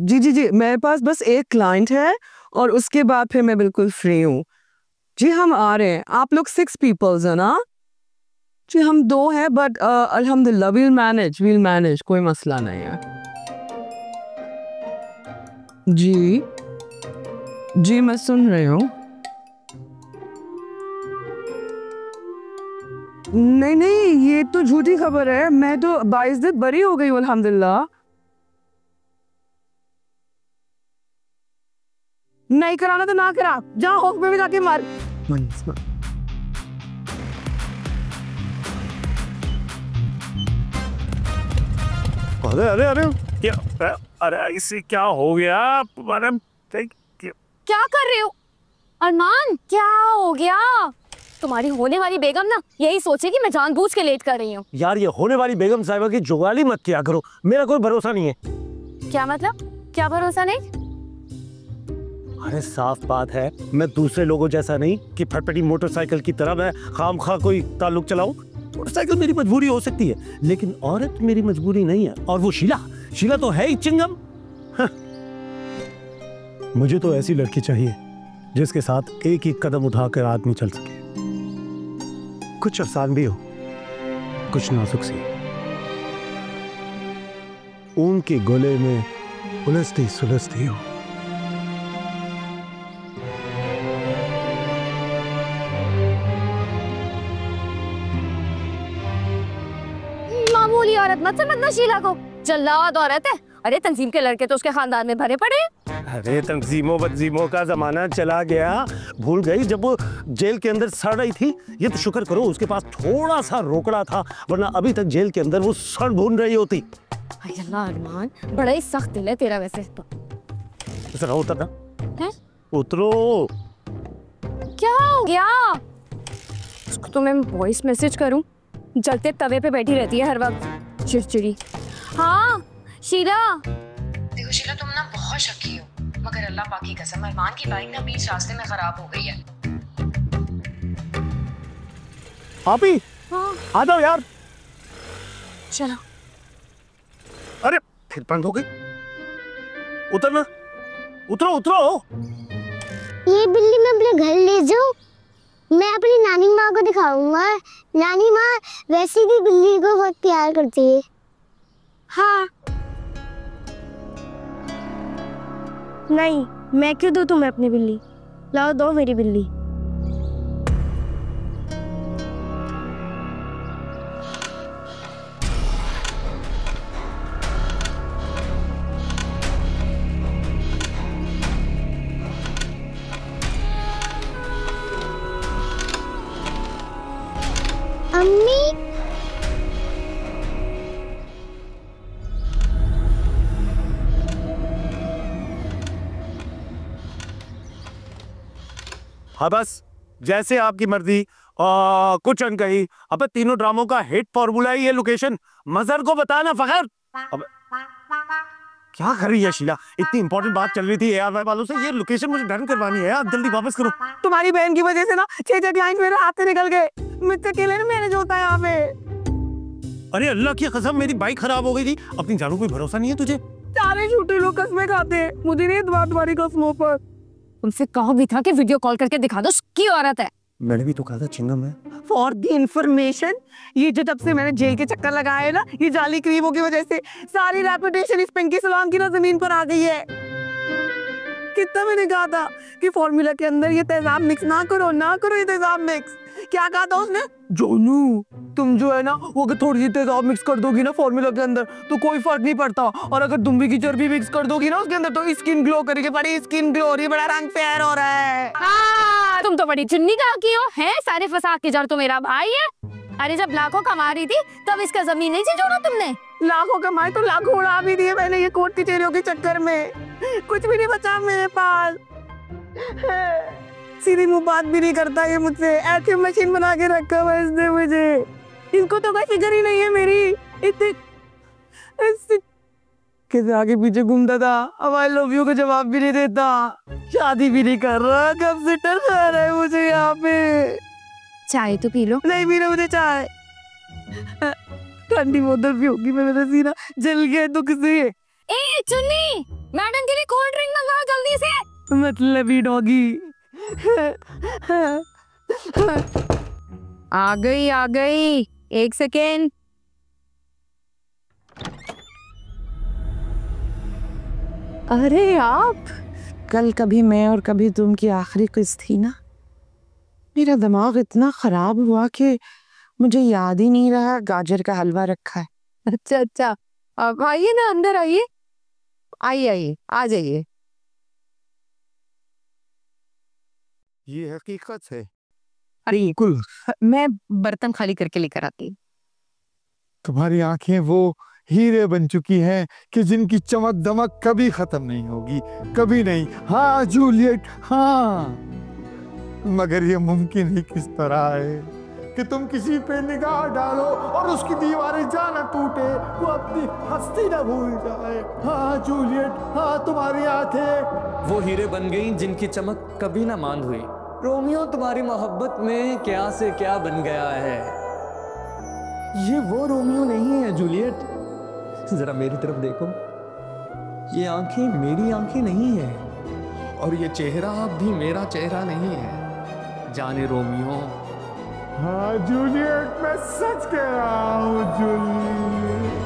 Speaker 4: जी जी जी, मेरे पास बस एक क्लाइंट है और उसके बाद फिर मैं बिल्कुल फ्री हूँ। जी हम आ रहे हैं। आप लोग 6 पीपल्स है ना? जी हम 2 हैं, बट अल्हम्दुलिल्लाह वील मैनेज, कोई मसला नहीं है। जी जी मैं सुन रही हूँ। नहीं नहीं, ये तो झूठी खबर है। मैं तो 22 दिन बरी हो गई हूँ अल्हम्दुलिल्लाह। नहीं कराना तो ना करा, जहाँ होक में भी जाके मार।
Speaker 1: अरे अरे अरे क्या, अरे इसे क्या हो गया?
Speaker 7: क्या कर रहे हो अरमान? क्या हो गया? तुम्हारी होने वाली बेगम ना यही सोचेगी मैं जानबूझ के लेट कर रही हूँ।
Speaker 1: यार ये होने वाली बेगम साहिबा की जुगाली मत किया करो, मेरा कोई भरोसा नहीं है।
Speaker 7: क्या मतलब? क्या भरोसा नहीं?
Speaker 1: अरे साफ बात है, मैं दूसरे लोगों जैसा नहीं कि फटफटी मोटरसाइकिल की तरह मैं खामखा कोई ताल्लुक चलाऊं। मोटरसाइकिल मेरी मजबूरी हो सकती है, लेकिन औरत मेरी मजबूरी नहीं है। और वो शीला तो है ही चिंगम। हाँ। मुझे तो ऐसी लड़की चाहिए जिसके साथ एक एक कदम उठाकर आदमी चल सके, कुछ आसान भी हो, कुछ नाजुक सी, ऊन के गोले में उलझती सुलझती हो।
Speaker 7: भोली औरत मत समझना शीला को, जल्लाद औरत है। अरे तंजीम के लड़के तो उसके खानदान में भरे पड़े हैं।
Speaker 1: अरे तंजीमों बदजीमों का जमाना चला गया, भूल गई जब वो जेल के अंदर सड़ रही थी। ये तो शुक्र करो उसके पास थोड़ा सा रोकड़ा था, वरना अभी तक जेल के अंदर वो सड़ भून रही होती।
Speaker 7: अल्लाह अरमान, बड़ा ही सख्त दिल है तेरा वैसे तो।
Speaker 1: जरा उतरना
Speaker 7: है?
Speaker 1: उतरो।
Speaker 7: क्या हो गया? उसको तो मैं वॉइस मैसेज करूं, जलते तवे पे बैठी रहती है हर वक्त चिड़चिड़ी। हाँ शीला।
Speaker 3: देखो शीला, तुम ना बहुत शकी हो, मगर अल्लाह पाक की कसम अरमान की बाइक ना बीच रास्ते में खराब हो गई है।
Speaker 1: आप ही आ जाओ यार।
Speaker 7: चलो।
Speaker 1: अरे फिर बंद हो गई। उतरना, उतरो उतरो।
Speaker 8: ये बिल्ली मैं अपने घर ले जाऊं? मैं अपनी नानी माँ को दिखाऊंगा। नानी माँ वैसे भी बिल्ली को बहुत प्यार करती है। हाँ। नहीं, मैं क्यों दूं तुम्हें अपनी बिल्ली? लाओ दो मेरी बिल्ली। अम्मी।
Speaker 1: हाँ बस जैसे आपकी मर्जी। कुछ अनकही। अब तीनों ड्रामों का हिट फॉर्मूला है ये लोकेशन। मजर को बताना फखर। अब क्या कर रही है शीला? इतनी इंपॉर्टेंट बात चल रही थी एआरवाई वालों से, ये लोकेशन मुझे डन करवानी है। आप जल्दी वापस करो।
Speaker 4: तुम्हारी बहन की वजह से ना 6 क्लाइंट मेरे हाथ से निकल गए। मुझसे अकेले ने मैनेज होता है यहाँ पे।
Speaker 1: अरे अल्लाह की कसम मेरी बाइक खराब हो गई थी। अपनी जानों कोई भरोसा नहीं है तुझे?
Speaker 4: सारे झूठे लोग कसमें खाते हैं, मुझे नहीं एतबार तुम्हारी कसमों पर।
Speaker 7: तुमसे कहा भी था कि वीडियो कॉल करके दिखा दो, की औरत है।
Speaker 1: मैंने भी तो कहा था चिंगम है।
Speaker 4: फॉर द इंफॉर्मेशन, ये जो जब से मैंने जेल के चक्कर लगाए ना, ये जाली क्रीमों की वजह से सारी रेपुटेशन इस पिंकी सलाम की ना जमीन पर आ गई है। कितना मैंने कहा था कि फॉर्मूला के अंदर ये तेजाब मिक्स ना करो, ना करो ये तेजाब मिक्स। क्या कहा था उसने? जोनू, तुम जो है ना वो अगर थोड़ी सी तेजाब मिक्स कर दोगी ना फॉर्मूला के अंदर तो कोई फर्क नहीं पड़ता, और अगर दुम्बी की चर्बी मिक्स कर दोगी ना उसके अंदर तो स्किन ग्लो करेगी। बड़ी स्किन ग्लो हो रही है, बड़ा रंग फेयर हो रहा है।
Speaker 7: हाँ, तुम तो बड़ी चुन्नी का की हो है। सारे फसाद की जड़ तो मेरा भाई है। अरे जब लाखों कमा रही थी तब इसका जमीन नहीं से जोड़ा तुमने।
Speaker 4: लाखों कमाए तो लाखों उड़ा भी दिए मैंने ये कोर्ट कचहरियों के चक्कर में। कुछ भी नहीं बचा मेरे पास। सीधी मुंह बात भी नहीं करता ये मुझसे। ऐसी मशीन बना के रखा हुआ इसने मुझे। इनको तो कोई फिक्र ही नहीं है मेरी। इतने कैसे आगे पीछे घूमता था, अब आई लव यू का जवाब भी नहीं देता, शादी भी नहीं कर रहा, कब से डर रहा है मुझे यहाँ पे।
Speaker 7: चाय तो पी लो।
Speaker 4: नहीं पी रहा मुझे चाय। ठंडी बोतल भी होगी, मेरा सीना जल गया दुख से।
Speaker 7: ए चुन्नी, मैडम के लिए कोल्ड ड्रिंक मंगाओ जल्दी से।
Speaker 4: मतलब ही डॉगी।
Speaker 7: आ गई। एक सेकेंड।
Speaker 3: अरे आप, कल कभी मैं और कभी तुम की आखिरी क्विज थी ना। मेरा दिमाग इतना खराब हुआ कि मुझे याद ही नहीं रहा गाजर का हलवा रखा है।
Speaker 7: अच्छा, अब आइए ना, अंदर आइए।
Speaker 3: आइए आ जाइए।
Speaker 1: ये हकीकत है।
Speaker 3: बिल्कुल। मैं बर्तन खाली करके लेकर आती हूँ।
Speaker 9: तुम्हारी आंखें वो हीरे बन चुकी हैं कि जिनकी चमक दमक कभी खत्म नहीं होगी, कभी नहीं। हाँ जूलियट, हाँ, मगर ये मुमकिन ही किस तरह है कि तुम किसी पे निगाह डालो और उसकी दीवारें जा न टूटे, वो अपनी हस्ती न भूल जाए। हाँ जूलियट, हाँ तुम्हारी आंखें
Speaker 10: वो हीरे बन गई जिनकी चमक कभी ना मांद हुई। रोमियो तुम्हारी मोहब्बत में क्या से क्या बन गया है। ये वो रोमियो नहीं है जूलियट। जरा मेरी तरफ देखो, ये आंखें मेरी आंखें नहीं है, और ये चेहरा भी मेरा चेहरा नहीं है, जाने रोमियो।
Speaker 9: हाँ जूलियट, मैं सच कह रहा हूँ जूलियट।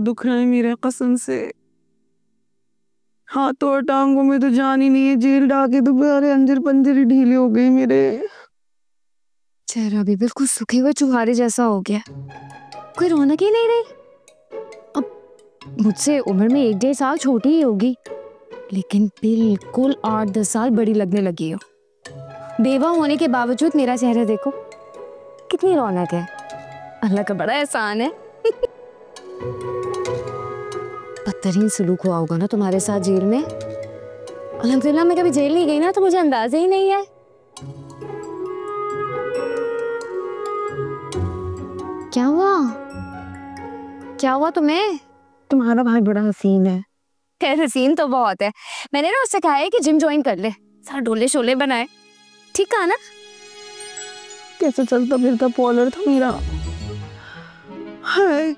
Speaker 4: दुख रहा है मेरे कसम से। हाथों और टांगों में तो जान ही नहीं है, जेल डाके तो सारे अंजर पंजर ही ढीले हो गए मेरे।
Speaker 7: चेहरा भी बिल्कुल सूखे हुए चुहारे जैसा हो गया, कोई रौनक ही नहीं रही। अब मुझसे उम्र में 1-1.5 साल छोटी ही होगी, लेकिन बिल्कुल 8-10 साल बड़ी लगने लगी हो। बेवा होने के बावजूद मेरा चेहरा देखो, कितनी रौनक है। अल्लाह का बड़ा एहसान है। बदतरीन सलूक हुआ होगा ना तुम्हारे साथ जेल में। अल्हम्दुलिल्लाह मैं कभी जेल नहीं गई ना, तो मुझे अंदाजा ही नहीं है। क्या हुआ? क्या हुआ तुम्हें?
Speaker 3: तुम्हारा भाई बड़ा हसीन है।
Speaker 7: खैर हसीन तो बहुत है। मैंने ना उससे कहा है कि जिम ज्वाइन कर ले, सारा डोले शोले बनाए। ठीक कहा ना?
Speaker 4: कैसे चलता फिरता पॉलर था मेरा। हाय,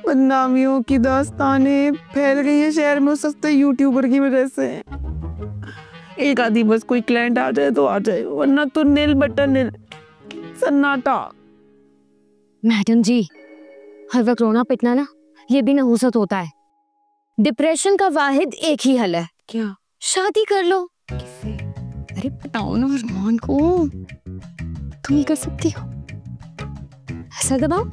Speaker 4: बदनामियों की दास्तानें फैल गई है शहर में उस सस्ते यूट्यूबर की वजह से। एक आधी बस कोई क्लाइंट आ जाए तो आ जाए, वरना तो नील बटन नील, सन्नाटा।
Speaker 7: मैडम जी, हर वक्त रोना पिटना ना, ये भी नहुसत होता है। डिप्रेशन का वाहिद एक ही हल है।
Speaker 4: क्या?
Speaker 7: शादी कर लो।
Speaker 4: किससे?
Speaker 7: अरे बताओ ना अरमान को, तुम ही कर सकती हो। ऐसा दबाओ।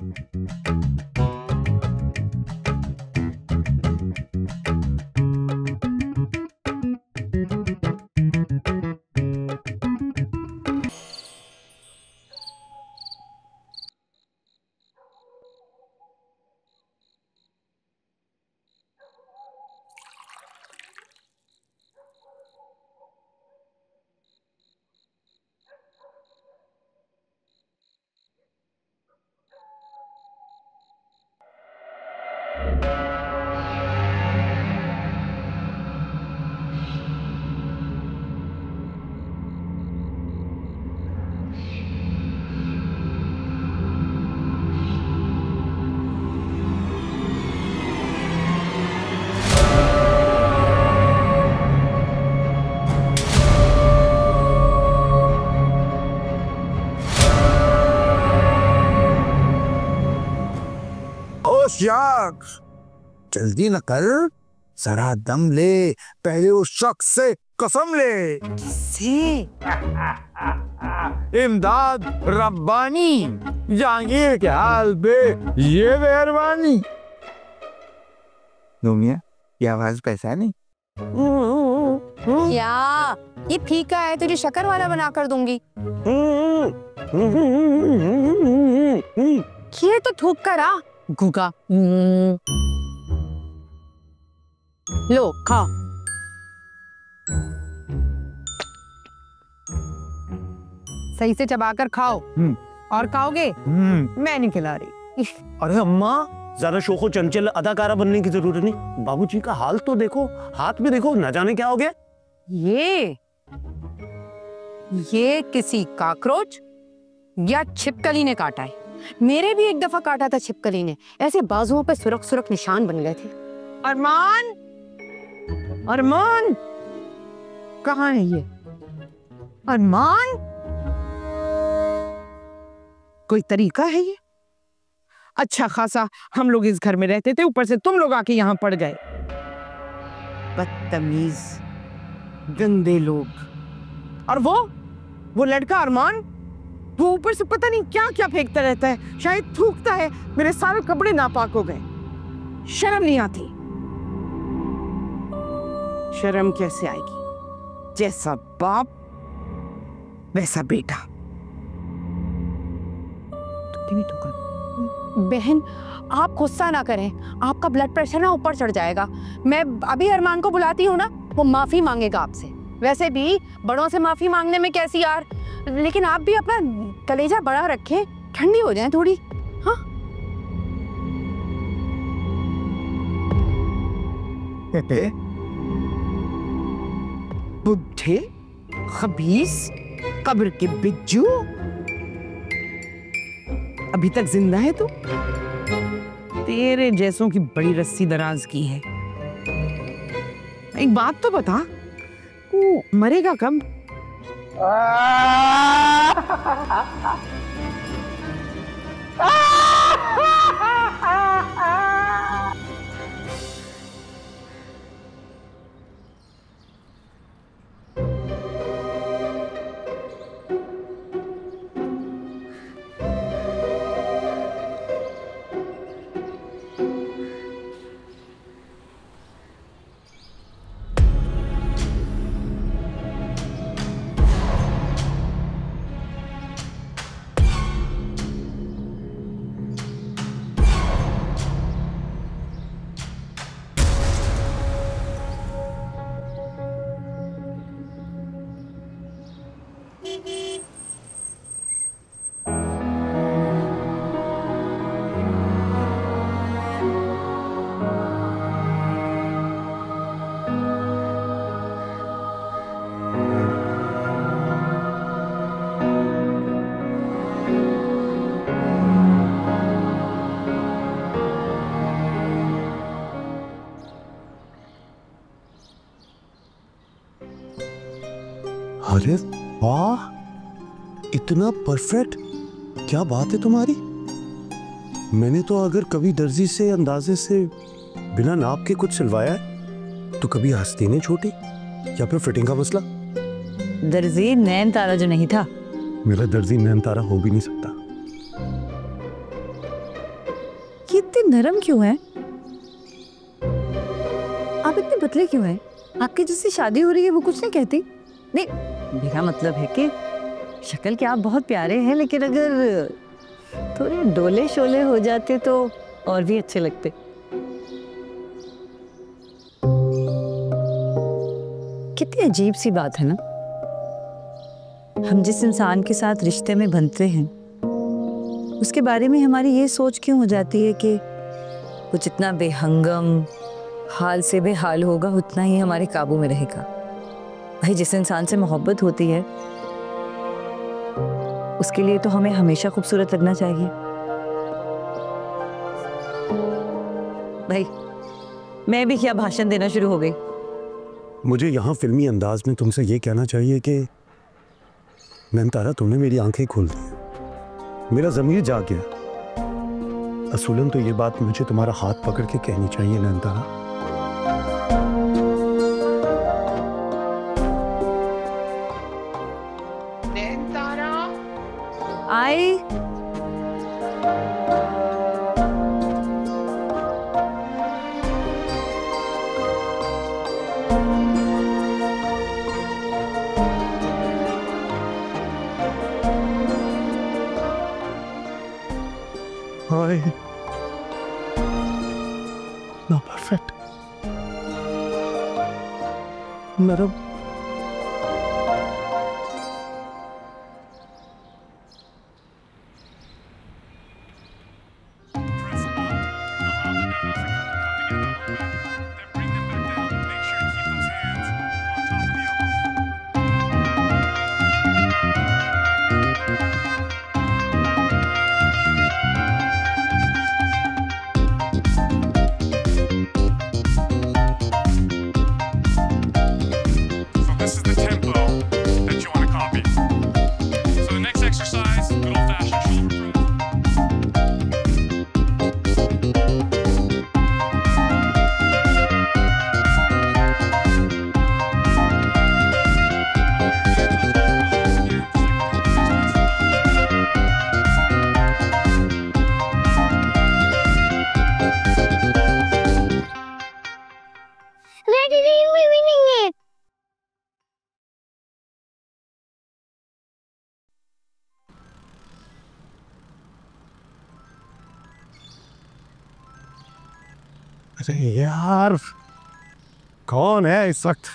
Speaker 2: यार जल्दी न कर, जरा दम ले, पहले उस शख्स से कसम ले।
Speaker 3: से
Speaker 9: इमदाद रब्बानी, जहांगीर के हाल पे ये मेहरबानी। नूमिया, ये आवाज पहचानी?
Speaker 3: या ये फीका है, तुझे शक्कर वाला बना कर दूंगी। ये तो थूक कर आ घुगा। लो खाओ। सही से चबाकर खाओ। और खाओगे? मैं नहीं खिला रही।
Speaker 1: अरे अम्मा, ज्यादा शोखो चंचल अदाकारा बनने की जरूरत नहीं। बाबूजी का हाल तो देखो, हाथ में देखो, न जाने क्या हो गया।
Speaker 3: ये किसी काकरोच या छिपकली ने काटा है। मेरे भी एक दफा काटा था छिपकली ने, ऐसे बाजुओं पे सुरख सुरख निशान बन गए थे। अरमान, अरमान कहाँ है ये? अरमान,
Speaker 4: कोई तरीका है ये? अच्छा खासा हम लोग इस घर में रहते थे, ऊपर से तुम लोग आके यहाँ पड़ गए। बदतमीज, गंदे लोग। और वो लड़का अरमान, वो ऊपर से पता नहीं क्या क्या फेंकता रहता है, शायद थूकता है। मेरे सारे कपड़े नापाक हो गए। शर्म नहीं आती? शर्म कैसे आएगी? जैसा बाप वैसा बेटा।
Speaker 3: बहन आप गुस्सा ना करें, आपका ब्लड प्रेशर ना ऊपर चढ़ जाएगा। मैं अभी अरमान को बुलाती हूँ ना, वो माफी मांगेगा आपसे। वैसे भी बड़ों से माफी मांगने में कैसी यार, लेकिन आप भी अपना कलेजा बड़ा रखें, ठंडी हो जाए थोड़ी। हाँ
Speaker 4: बुढ़े, खबीस, कब्र के बिज्जू, अभी तक जिंदा है तू? तेरे जैसों की बड़ी रस्सी दराज की है। एक बात तो बता, तू मरेगा कब?
Speaker 1: अरे वाह, इतना परफेक्ट, क्या बात है तुम्हारी। मैंने तो अगर कभी दर्जी से अंदाजे से बिना नाप के कुछ सिलवाया है तो कभी आस्तीनें छोटी या फिर फिटिंग का मसला।
Speaker 3: दर्जी नैन तारा जो नहीं था।
Speaker 1: मेरा दर्जी नैन तारा हो भी नहीं सकता।
Speaker 3: ये इतने नरम क्यों है? आप इतने पतले क्यों हैं? आपकी जिससे शादी हो रही है वो कुछ नहीं कहती? नहीं, मेरा मतलब है कि शक्ल के आप बहुत प्यारे हैं, लेकिन अगर थोड़े डोले शोले हो जाते तो और भी अच्छे लगते। कितनी अजीब सी बात है ना, हम जिस इंसान के साथ रिश्ते में बनते हैं उसके बारे में हमारी ये सोच क्यों हो जाती है कि वो जितना बेहंगम, हाल से बेहाल होगा उतना ही हमारे काबू में रहेगा। भाई, जिस इंसान से मोहब्बत होती है उसके लिए तो हमें हमेशा खूबसूरत लगना चाहिए। भाई, मैं भी क्या भाषण देना शुरू हो गई।
Speaker 1: मुझे यहाँ फिल्मी अंदाज में तुमसे ये कहना चाहिए कि नैनतारा, तुमने मेरी आंखें खोल दी, मेरा ज़मीर जाग गया। असूलन तो ये बात मुझे तुम्हारा हाथ पकड़ के कहनी चाहिए नैनतारा।
Speaker 3: नैनतारा आई।
Speaker 1: हाय, ना परफेक्ट, नरम। अरे यार, कौन है इस वक्त?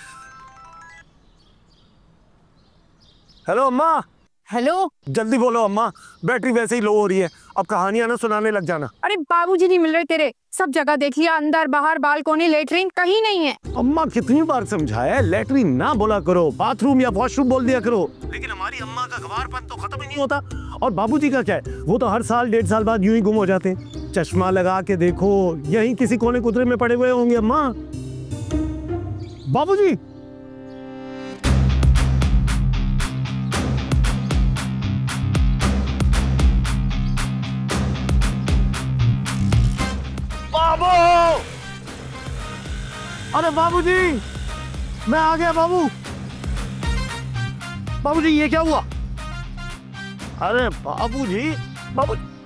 Speaker 1: हेलो अम्मा।
Speaker 3: हेलो,
Speaker 1: जल्दी बोलो अम्मा, बैटरी वैसे ही लो हो रही है, अब कहानियां ना सुनाने लग जाना।
Speaker 3: अरे बाबूजी नहीं मिल रहे तेरे, सब जगह देख लिया, अंदर बाहर बालकोनी लेटरिन कहीं नहीं है।
Speaker 1: अम्मा कितनी बार समझाया है, लेटरिन ना बोला करो, बाथरूम या वॉशरूम बोल दिया करो, लेकिन हमारी अम्मा का गवारपन तो खत्म ही नहीं होता। और बाबूजी का क्या है, वो तो हर साल 1.5 साल बाद यूं ही गुम हो जाते हैं। चश्मा लगा के देखो, यहीं किसी कोने कुतरे में पड़े हुए होंगे अम्मा। बाबूजी, बाबू, अरे बाबूजी, मैं आ गया बाबू। बाबूजी, ये क्या हुआ? अरे बाबूजी,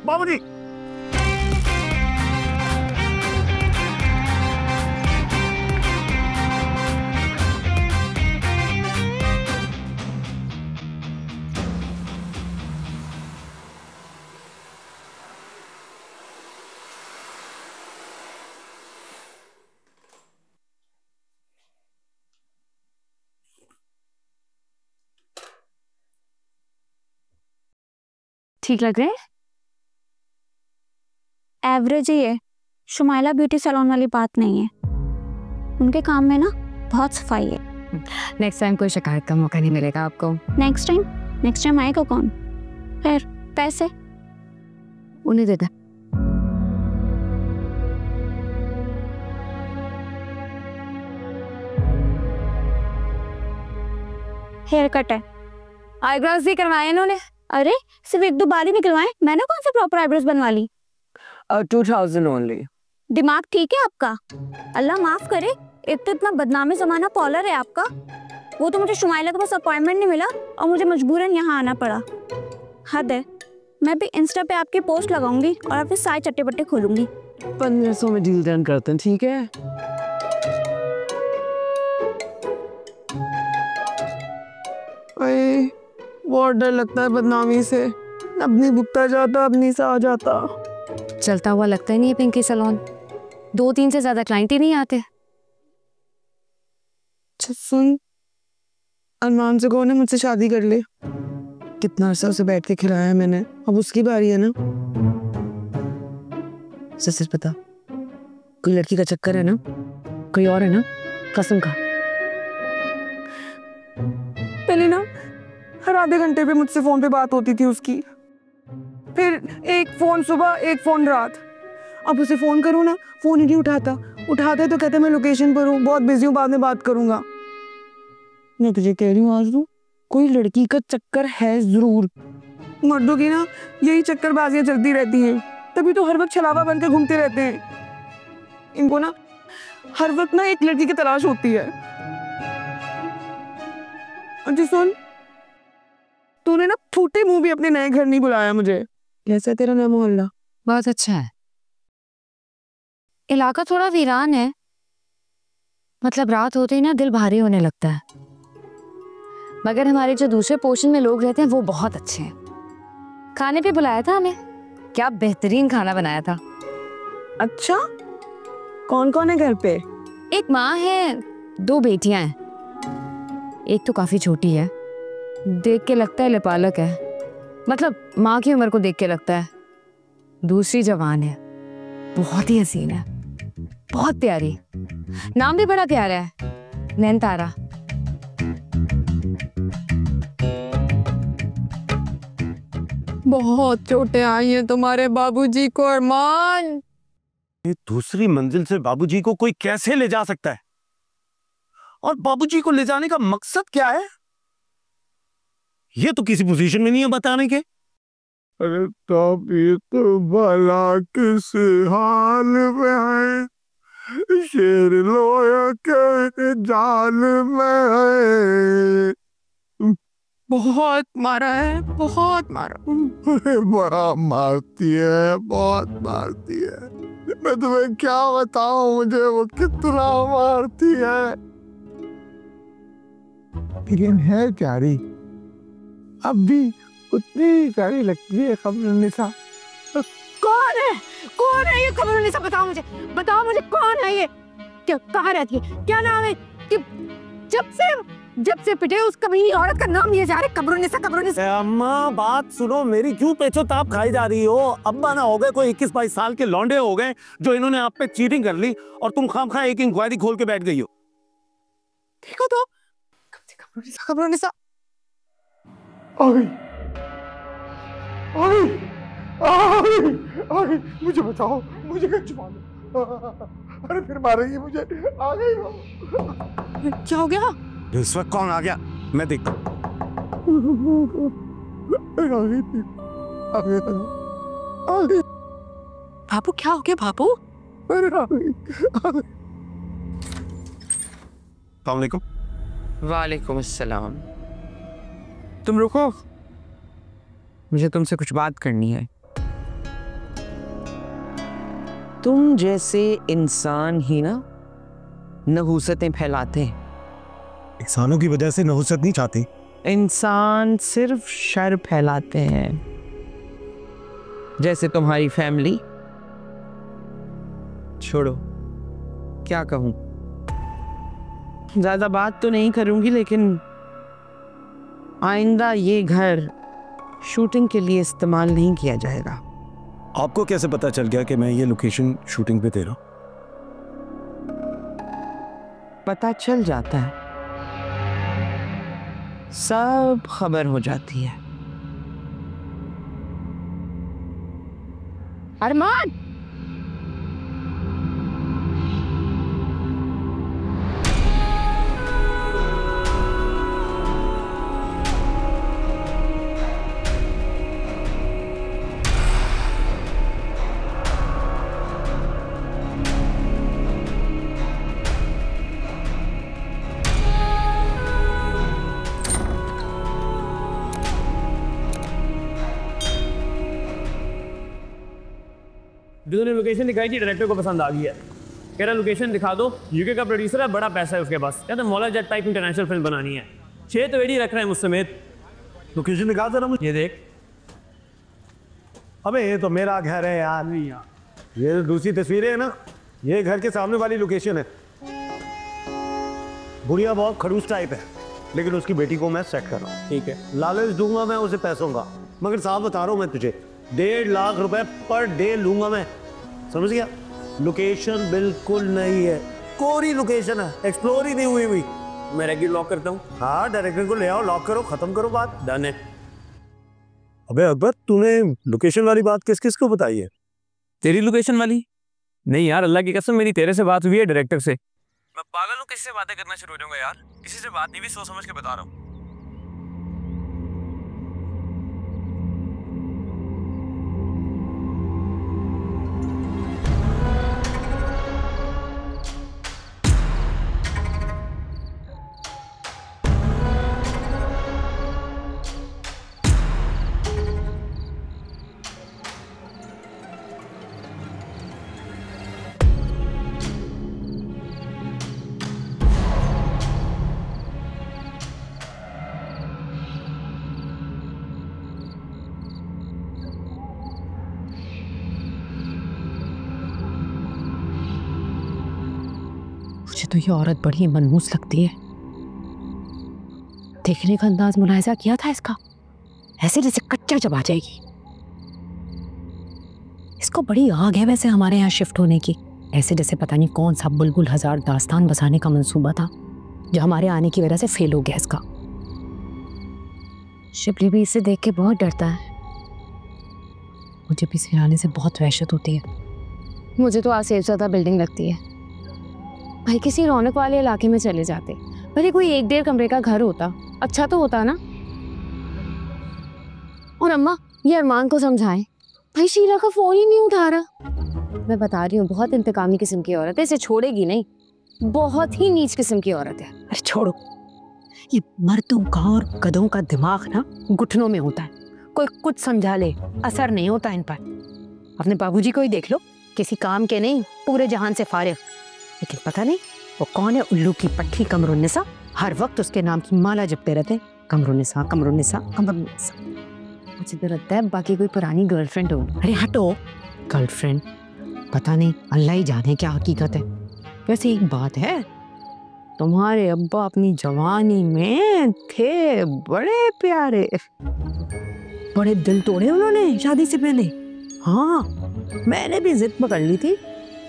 Speaker 1: बाबूजी।
Speaker 7: ठीक लग रहे हैं? एवरेज ही है, शुमाइला ब्यूटी सैलून वाली बात नहीं है। उनके काम में ना बहुत सफाई है।
Speaker 3: नेक्स्ट टाइम कोई शिकायत का मौका नहीं मिलेगा आपको।
Speaker 7: नेक्स्ट टाइम आएगा कौन? फिर पैसे
Speaker 3: उन्हें दे दे।
Speaker 8: हेयर कट है।
Speaker 7: आईब्रोज भी करवाए इन्होंने?
Speaker 8: अरे सिर्फ 1-2 बार ही निकलवाए, मैंने कौन सा प्रॉपर आईब्रोज बनवा ली।
Speaker 4: 2000 ओनली।
Speaker 8: दिमाग ठीक है आपका? अल्लाह माफ करे, एक तो इतना बदनामी जमाना पॉलर है आपका। वो तो मुझे शुमाइला के पास अपॉइंटमेंट नहीं मिला और मुझे मजबूरन यहाँ आना पड़ा। हद है। मैं भी इंस्टा पे आपकी पोस्ट लगाऊंगी और आपके सारे चट्टे बट्टे खोलूंगी।
Speaker 4: 1500 में डील डन करते हैं, ठीक है? बहुत डर लगता है बदनामी से। अब नहीं भुगता जाता, अब नहीं सा आ जाता।
Speaker 7: चलता हुआ लगता ही नहीं है पिंकी सैलून। 2-3 से ज्यादा क्लाइंट ही नहीं आते।
Speaker 4: अच्छा सुन, अरमान से कहो ना मुझसे शादी कर ले। कितना अरसा उसे बैठ के खिलाया है मैंने, अब उसकी बारी है ना। सच पता, कोई लड़की का चक्कर है ना, कोई और है ना, कसम खा। पहले ना हर आधे घंटे पे मुझसे फोन पे बात होती थी उसकी, फिर एक फोन सुबह एक फोन रात। अब उसे फोन करूँ ना, फोन ही नहीं उठाता तो कहता मैं लोकेशन पर हूँ, बहुत बिजी हूँ, बाद में बात करूंगा। मैं तुझे कह रही हूँ आरज़ू, कोई लड़की का चक्कर है जरूर। मर्दों की ना यही चक्करबाजियां चलती रहती हैं, तभी तो हर वक्त छलावा बनकर घूमते रहते हैं। इनको ना हर वक्त ना एक लड़की की तलाश होती है। जी सुन, तूने ना फूटे मुंह भी अपने नए घर नहीं बुलाया मुझे। कैसा है तेरा नया मोहल्ला?
Speaker 7: बहुत अच्छा है। इलाका थोड़ा वीरान है, मतलब रात होते ही ना दिल भारी होने लगता है। मगर हमारे जो दूसरे पोर्शन में लोग रहते हैं वो बहुत अच्छे हैं। खाने पे बुलाया था हमें, क्या बेहतरीन खाना बनाया था।
Speaker 4: अच्छा, कौन कौन है घर पे?
Speaker 7: एक माँ है, 2 बेटियां हैं। एक तो काफी छोटी है, देख के लगता है लपालक है, मतलब माँ की उम्र को देख के लगता है। दूसरी जवान है, बहुत ही हसीन है, बहुत प्यारी। नाम भी बड़ा प्यारा है, नैनतारा।
Speaker 4: बहुत चोटें आई हैं तुम्हारे बाबूजी को अरमान।
Speaker 1: ये दूसरी मंजिल से बाबूजी को कोई कैसे ले जा सकता है? और बाबूजी को ले जाने का मकसद क्या है? ये तो किसी पोजीशन में नहीं है बताने के।
Speaker 9: अरे तब ये तो भला किस हाल में है, शेर लोया के जाल में है।
Speaker 4: बहुत मारा है, बहुत मारा।
Speaker 9: बड़ा मारती है, बहुत मारती है। मैं तुम्हें क्या बताऊं, मुझे वो कितना मारती है। लेकिन है प्यारी, अब भी उतनी प्यारी लगती है कमरुन्निसा।
Speaker 3: कौन है ये कमरुन्निसा? बताओ मुझे कौन है ये? क्या कहाँ रहती है? क्या नाम है? कि जब से पिटे उस कमीनी औरत का नाम लिए जा रहे कमरुन्निसा।
Speaker 1: अम्मा बात सुनो मेरी, क्यों पेचो-ताप खाई जा रही हो? अब्बा ना हो गए कोई 21-22 साल के लौंडे हो गए जो इन्होंने आप पे चीटिंग कर ली और तुम खामखा एक इंक्वायरी खोल के बैठ गई हो।
Speaker 4: देखो तो कमरुन्निसा
Speaker 9: आ गई, मुझे बताओ, मुझे कहीं छुपा दो। अरे फिर मारेगी मुझे। आ गई वो।
Speaker 4: क्या हो गया?
Speaker 1: इस वक्त कौन आ गया? मैं देखता हूँ।
Speaker 4: बाबू क्या हो गया बाबू?
Speaker 1: अस्सलामुअलैकुम।
Speaker 4: वालेकुम अस्सलाम। तुम रुको, मुझे तुमसे कुछ बात करनी है। तुम जैसे इंसान ही ना नहूसतें फैलाते हैं।
Speaker 1: इंसानों की वजह से नहुसत नहीं चाहती।
Speaker 4: इंसान सिर्फ शर फैलाते हैं, जैसे तुम्हारी फैमिली। छोड़ो, क्या कहूं, ज्यादा बात तो नहीं करूंगी, लेकिन आइंदा ये घर शूटिंग के लिए इस्तेमाल नहीं किया जाएगा।
Speaker 1: आपको कैसे पता चल गया कि मैं ये लोकेशन शूटिंग पे दे रहा हूं?
Speaker 4: पता चल जाता है, सब खबर हो जाती है।
Speaker 3: अरमान,
Speaker 11: जो ने लोकेशन दिखाई थी डायरेक्टर को पसंद आ गई है, कह रहा लोकेशन दिखा दो, यूके का प्रोड्यूसर है, बड़ा पैसा है उसके पास, कहते Maula Jatt type international film बनानी है, 6 तो एडी रख रहे हैं मुझ समेत।
Speaker 1: लोकेशन दिखा जरा मुझे।
Speaker 11: ये देख।
Speaker 1: अबे ये तो मेरा घर है यार। नहीं यार, ये तो दूसरी तस्वीरें है ना, ये घर के सामने वाली लोकेशन है। बुढ़िया बहुत खड़ूस टाइप है, लेकिन उसकी बेटी को मैं सेट कर रहा हूँ।
Speaker 11: ठीक है,
Speaker 1: लालच दूंगा मैं उसे पैसों का, मगर साफ बता रहा हूँ मैं तुझे, 1.5 लाख रुपए पर डे लूंगा मैं, समझ गया? लोकेशन बिल्कुल नहीं है, कोरी लोकेशन है, एक्सप्लोर ही नहीं हुई।
Speaker 11: मैं रेगुलर लॉक करता हूँ।
Speaker 1: हाँ, डायरेक्टर को ले आओ, लॉक करो, खत्म करो बात।
Speaker 11: डन है।
Speaker 1: अबे अकबर, तूने लोकेशन वाली बात किस किस को बताई है?
Speaker 11: तेरी लोकेशन वाली? नहीं यार, अल्लाह की कसम मेरी तेरे से बात हुई है डायरेक्टर से। मैं पागल हूँ, किसी से बातें करना शुरू हो जाऊंगा यार, किसी से बात नहीं भी, सोच समझ के बता रहा हूँ।
Speaker 3: मुझे तो ये औरत बड़ी मनहूस लगती है। देखने का अंदाज मुलाहिजा किया था इसका, ऐसे जैसे कच्चा चबा जाएगी। इसको बड़ी आग है वैसे हमारे यहाँ शिफ्ट होने की, ऐसे जैसे पता नहीं कौन सा बुलबुल हजार दास्तान बसाने का मंसूबा था जो हमारे आने की वजह से फेल हो गया इसका। शिबली भी इसे देख के बहुत डरता है। मुझे भी इसके आने से बहुत वहशत होती है।
Speaker 7: मुझे तो आसेफ ज़्यादा बिल्डिंग लगती है। भाई किसी रौनक वाले इलाके में चले जाते, भले कोई 1-1.5 कमरे का घर होता, अच्छा तो होता ना। और अम्मा ये अरमान को समझाएं, भाई शीला का फोन ही नहीं उठा रहा। मैं बता रही हूँ, बहुत इंतकामी किस्म की औरत है, इसे छोड़ेगी नहीं, बहुत ही नीच किस्म की औरत है।
Speaker 3: अरे छोड़ो, ये मर्दों का और गधों का दिमाग ना घुटनों में होता है, कोई कुछ समझा ले असर नहीं होता इन पर। अपने बाबूजी को ही देख लो, किसी काम के नहीं, पूरे जहान से फारिग, लेकिन पता नहीं वो कौन है उल्लू की पट्टी कमरुन्निसा, हर वक्त उसके नाम की माला जपते रहते, कमरुन्निसा कमरुन्निसा कमरुन्निसा। मुझे तो लगता है बाकी कोई पुरानी गर्लफ्रेंड हो। अरे हटो, गर्लफ्रेंड पता नहीं, अल्लाह ही जाने क्या हकीकत है। वैसे एक बात है, तुम्हारे अब्बा अपनी जवानी में थे बड़े प्यारे, बड़े दिल तोड़े उन्होंने शादी से पहले। हाँ, मैंने भी जिद पकड़ ली थी,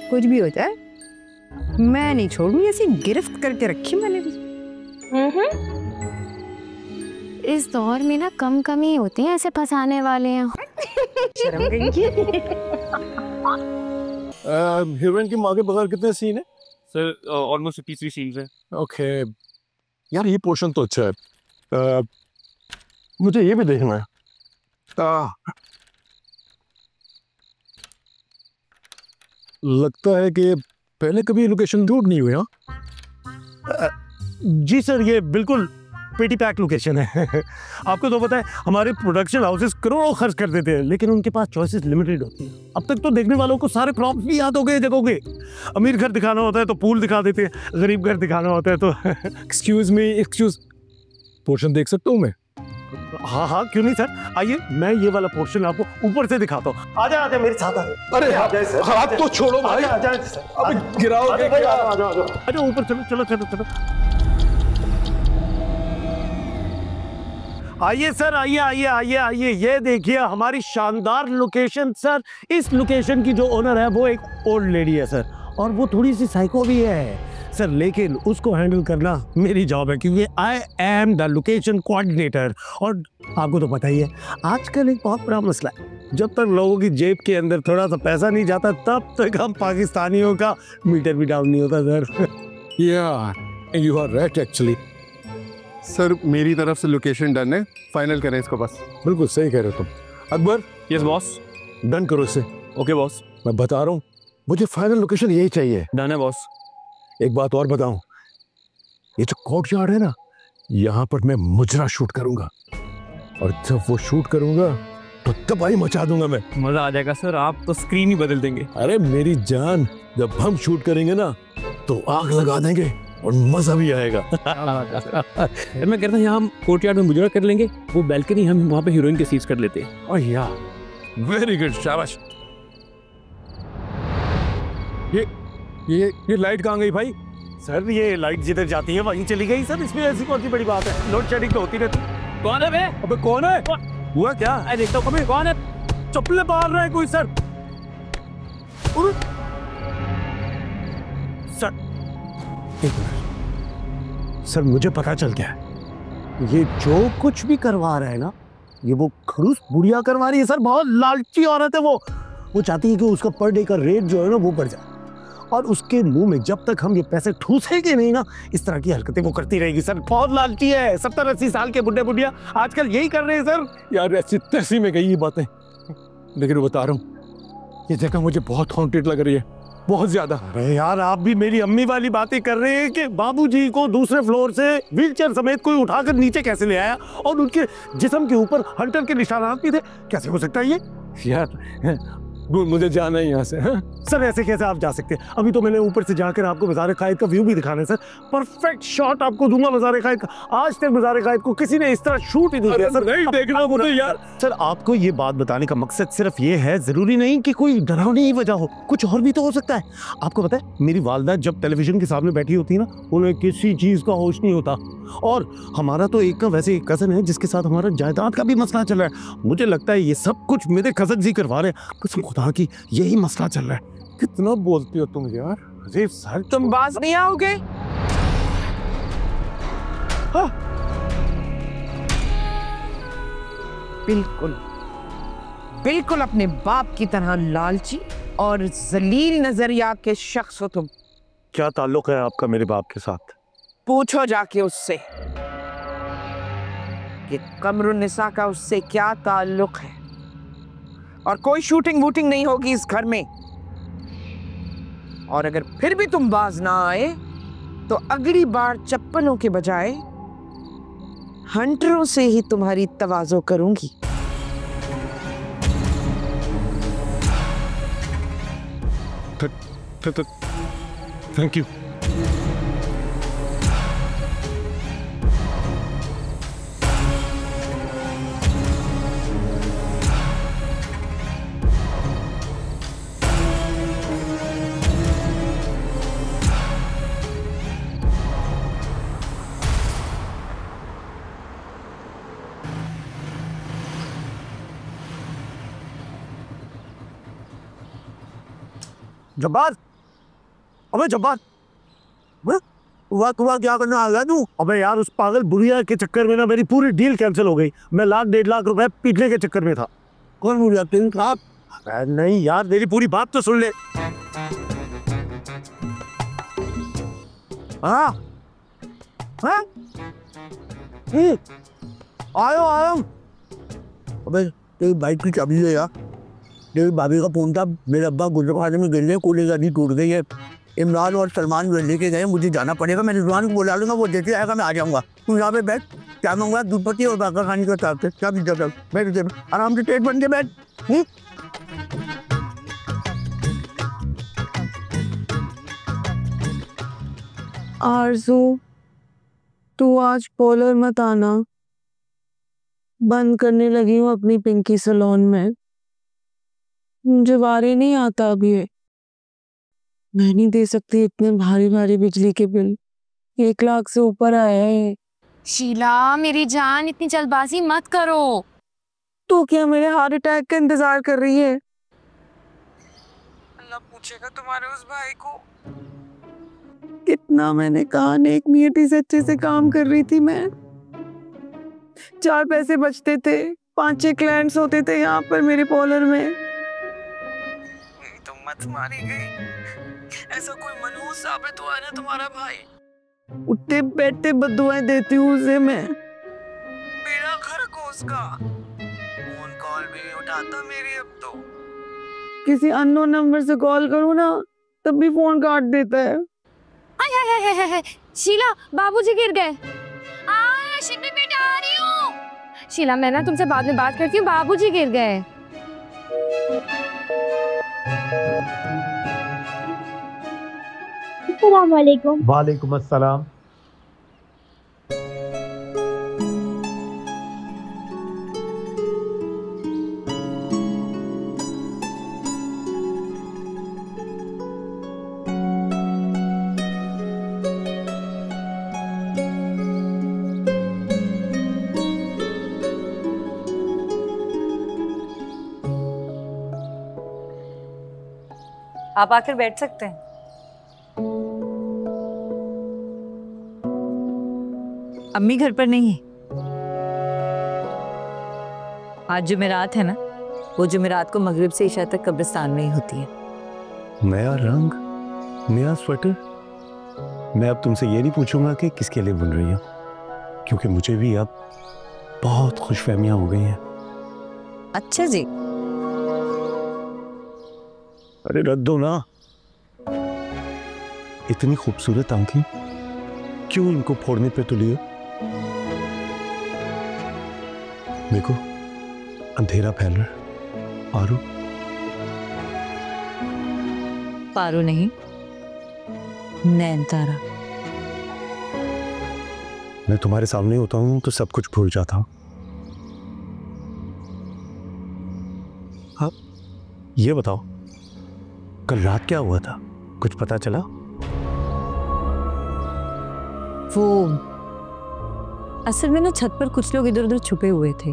Speaker 3: कुछ भी हो जाए मैं नहीं छोड़ूंगी, ऐसी गिरफ्त करके रखी मैंने भी।
Speaker 7: इस दौर में ना कम कम ही होते हैं ऐसे फंसाने वाले हैं।
Speaker 3: शर्म गई।
Speaker 1: हीरोइन की माँ के बगैर कितने सीन है?
Speaker 11: सर ऑलमोस्ट 30 सीन्स है।
Speaker 1: ओके यार, ये पोर्शन तो अच्छा है, मुझे ये भी देखना है। लगता है कि पहले कभी लोकेशन शूट नहीं हुई। हाँ जी सर, ये बिल्कुल पेटी पैक लोकेशन है। आपको तो पता है हमारे प्रोडक्शन हाउसेस करोड़ों खर्च कर देते हैं, लेकिन उनके पास चॉइसेस लिमिटेड होती हैं। अब तक तो देखने वालों को सारे प्रॉप्स भी याद हो गए जगहों के। अमीर घर दिखाना होता है तो पूल दिखा देते हैं, गरीब घर दिखाना होता है तो एक्सक्यूज मी, एक्सक्यूज, पोर्शन देख सकता हूँ मैं? हाँ हाँ, क्यों नहीं सर, आइए मैं ये वाला पोर्शन आपको ऊपर से दिखाता हूँ। आजा आजा मेरे साथ आ।
Speaker 9: अरे हाथ तो छोड़ो भाई,
Speaker 1: आजा
Speaker 9: अब गिराओगे क्या?
Speaker 1: आजा ऊपर, चलो चलो चलो चलो। आइए सर, आइए आइए आइए आइए, ये देखिए हमारी शानदार लोकेशन सर। इस लोकेशन की जो ओनर है वो एक ओल्ड लेडी है सर, और वो थोड़ी सी साइको भी है सर, लेकिन उसको हैंडल करना मेरी जॉब है, क्योंकि I am the location coordinator. और आपको तो पता ही है आजकल एक बहुत बड़ा मसला है, जब तक लोगों की जेब के अंदर थोड़ा सा पैसा नहीं जाता तब तक हम पाकिस्तानियों का मीटर भी डाउन नहीं होता सर।
Speaker 9: या you are right actually.
Speaker 12: Sir मेरी तरफ से लोकेशन डन है, फाइनल करें इसको बस।
Speaker 1: बिल्कुल सही कह रहे हो तुम अकबर।
Speaker 11: Yes boss.
Speaker 1: डन करो इसे।
Speaker 11: Okay boss.
Speaker 1: मैं बता रहा हूँ, मुझे फाइनल लोकेशन यही चाहिए।
Speaker 11: डन है बॉस।
Speaker 1: एक बात और बताऊं, ये जो कोर्टयार्ड है ना, यहाँ पर मैं मुजरा शूट करूंगा, और जब वो शूट करूंगा
Speaker 13: तो तबाही मचा दूंगा मैं।
Speaker 11: मजा आ जाएगा सर, आप तो स्क्रीन ही बदल देंगे।
Speaker 13: अरे मेरी जान, जब हम शूट करेंगे ना तो आग लगा देंगे और मजा भी आएगा।
Speaker 11: मैं कहता हूँ यहाँ हम कोर्टयार्ड में मुजरा कर लेंगे, वो बैल्कनी हम वहाँ पे हीरोइन के सीट्स कर लेते हैं।
Speaker 13: ओह यार, वेरी गुड, शाबाश। ये लाइट कहाँ गई भाई?
Speaker 1: सर ये लाइट जिधर जाती है वहीं चली गई सर, इसमें ऐसी कौन सी बड़ी बात है, लोड शेडिंग तो होती रहती।
Speaker 11: कौन है बे?
Speaker 1: अबे कौन है?
Speaker 13: हुआ क्या?
Speaker 1: अरे देखता हूँ अबे कौन है? चप्पलें मार रहा है कोई सर। सर मुझे पता चल गया है, ये जो कुछ भी करवा रहा है ना, ये वो खड़ूस बुढ़िया करवा रही है सर। बहुत लालची औरत है वो चाहती है कि उसका पर डे का रेट जो है ना वो बढ़ जाए, और उसके मुंह में जब तक हम ये पैसे ठूसेंगे नहीं ना, इस तरह की हरकतें वो करती रहेगी सर। बहुत लालची है, 70-80 साल के बुढ़े बुढ़िया आजकल यही कर रहे हैं सर।
Speaker 13: यार ऐसी तैसी में गई ये बातें, लेकिन बता रहा हूँ ये जगह मुझे बहुत हॉन्टेड लग रही है, बहुत ज्यादा।
Speaker 1: अरे यार आप भी मेरी अम्मी वाली बातें कर रहे हैं कि बाबूजी को दूसरे फ्लोर से व्हीलचेयर समेत कोई उठाकर नीचे कैसे ले आया, और उनके जिस्म के ऊपर हंटर के निशानात भी थे। कैसे हो सकता है ये?
Speaker 13: यार मुझे जाना है यहाँ से।
Speaker 1: सर ऐसे कैसे आप जा सकते हैं? अभी तो मैंने ऊपर से जाकर आपको मज़ार कायद का व्यू भी दिखाना है सर, परफेक्ट शॉट आपको दूंगा मज़ार कायद का। आज तक मज़ार कायद को किसी ने इस तरह शूट ही नहीं किया सर।
Speaker 13: नहीं देखना मुझे यार।
Speaker 1: सर आपको ये बात बताने का मकसद सिर्फ ये है, जरूरी नहीं कि कोई डरावनी ही वजह हो, कुछ और भी तो हो सकता है। आपको पता है मेरी वालदा जब टेलीविजन के सामने बैठी होती है ना, उन्हें किसी चीज़ का होश नहीं होता। और हमारा तो एक का वैसे एक कज़न है जिसके साथ हमारा जायदाद का भी मसला चल रहा है। मुझे लगता है ये सब कुछ मेरे कज़न जी करवा रहे हैं, कसम खुदा की यही मसला चल रहा है।
Speaker 13: कितना बोलती हो तुम यार?
Speaker 1: अरे सर
Speaker 4: तुम बाज नहीं आओगे?
Speaker 1: हाँ।
Speaker 14: बिल्कुल बिल्कुल अपने बाप की तरह लालची और जलील नजरिया के शख्स हो तुम।
Speaker 1: क्या ताल्लुक है आपका मेरे बाप के साथ?
Speaker 14: पूछो जाके उससे कि कमरुन्निसा का उससे क्या ताल्लुक है। और कोई शूटिंग वूटिंग नहीं होगी इस घर में, और अगर फिर भी तुम बाज ना आए तो अगली बार चप्पलों के बजाय हंटरों से ही तुम्हारी तवाज़ो करूंगी।
Speaker 1: Thank you. जब्बार, अबे जब्बार, हुआ क्या करना आ गया तू? अबे यार उस पागल बुढ़िया के चक्कर में ना मेरी पूरी डील कैंसिल हो गई। मैं 1-1.5 लाख रुपए पीटने के चक्कर में था।
Speaker 2: कौन बुढ़िया? तेरी साहब?
Speaker 1: नहीं यार मेरी पूरी बात तो सुन ले।
Speaker 2: हाँ हाँ आयो। अबे तेरी बाइक की चाबी है यार। तेरी भाभी का फोन था, मेरे अब्बा गुजरखाने में गिर गए, कूली गाड़ी टूट गई है। इमरान और सलमान लेके गए, मुझे जाना पड़ेगा। मैं रिजवान को बुला लूंगा, वो देते आएगा, मैं आ जाऊंगा। तू यहाँ पे बैठ, क्या मंगवा? दूध पत्ती और बाका खाने का साथ क्या पीछा कर, बैठ आराम से पेट बन के बैठ।
Speaker 4: आरज़ू तू आज पोलर मत आना, बंद करने लगी हूँ अपनी पिंकी सैलून में। मुझे वारे नहीं आता अभी, मैं नहीं दे सकती इतने भारी भारी बिजली के बिल, 1 लाख से ऊपर आया है।
Speaker 7: शीला मेरी जान इतनी जल्दबाजी मत करो।
Speaker 4: तो क्या मेरे हार्ट अटैक का इंतजार कर रही है? अल्लाह पूछेगा तुम्हारे उस भाई को। कितना मैंने कहा, नेक नियति से अच्छे से काम कर रही थी मैं। 4 पैसे बचते थे, 5-6 क्लाइंट्स होते थे यहाँ पर मेरे पॉलर में। तो मत मारी गई, ऐसा कोई मनहूस साबित हुआ ना तुम्हारा भाई। उठते बैठते बद्दुआएं देती हूँ उसे मैं। बेड़ा गर्क हो उसका, फोन कॉल भी नहीं उठाता मेरी अब तो। किसी अननोन नंबर से कॉल करूँ ना तब भी फोन काट देता है।
Speaker 7: हाय शीला बाबूजी गिर गए। शिल्पी बेटा आ रही हूँ। शीला मैं ना तुमसे बाद में बात करती हूँ, बाबूजी गिर गए।
Speaker 8: अस्सलाम वालेकुम।
Speaker 13: वालेकुम अस्सलाम।
Speaker 15: आप आकर बैठ सकते हैं। अम्मी घर पर नहीं है। आज जुमेरात है ना, वो जुमेरात को मगरिब से इशा तक कब्रिस्तान में ही होती है।
Speaker 1: नया रंग, नया स्वेटर। मैं अब तुमसे ये नहीं पूछूंगा कि किसके लिए बुन रही हो, क्योंकि मुझे भी अब बहुत खुशफहमियां हो गई हैं।
Speaker 15: अच्छा जी।
Speaker 1: अरे रद्द दो ना। इतनी खूबसूरत आंखें क्यों इनको फोड़ने पे तुली हो? देखो अंधेरा फैल रहा है। पारो।
Speaker 15: पारो नहीं, नैनतारा।
Speaker 1: मैं तुम्हारे सामने होता हूं तो सब कुछ भूल जाता हूं। अब ये बताओ, कल रात क्या हुआ था? कुछ पता चला?
Speaker 15: वो असल में ना छत पर कुछ लोग इधर उधर छुपे हुए थे।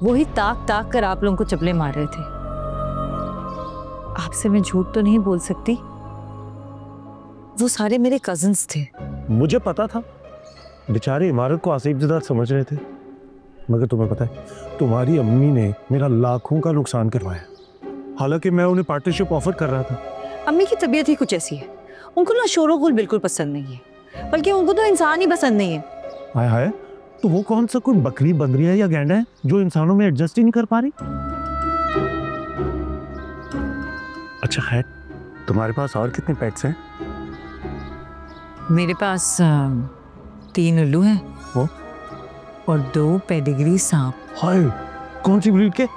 Speaker 15: वही ताक ताक कर आप लोगों को चपले मार रहे थे। आपसे मैं झूठ तो नहीं बोल सकती, वो सारे मेरे कजिन्स थे।
Speaker 1: मुझे पता था, बेचारे इमारत को आसिफजदा समझ रहे थे, मगर तुम्हें पता है तुम्हारी अम्मी ने मेरा लाखों का नुकसान करवाया, हालांकि मैं उन्हें पार्टनरशिप ऑफर कर रहा था।
Speaker 15: अम्मी की तबीयत ही कुछ ऐसी है, उनको ना शोरो गुल बिल्कुल पसंद नहीं है, बल्कि उनको तो इंसान ही पसंद नहीं है।
Speaker 1: हाय हाय, तो वो कौन सा कोई बकरी, बंदरी है या गैंडा है जो इंसानों में एडजस्ट ही नहीं कर पा रही? अच्छा है, तुम्हारे पास और कितने पेट्स हैं?
Speaker 15: मेरे पास 3 उल्लू हैं वो, और 2 पेडिग्री सांप।
Speaker 1: हाय, कौन सी ब्रीड के?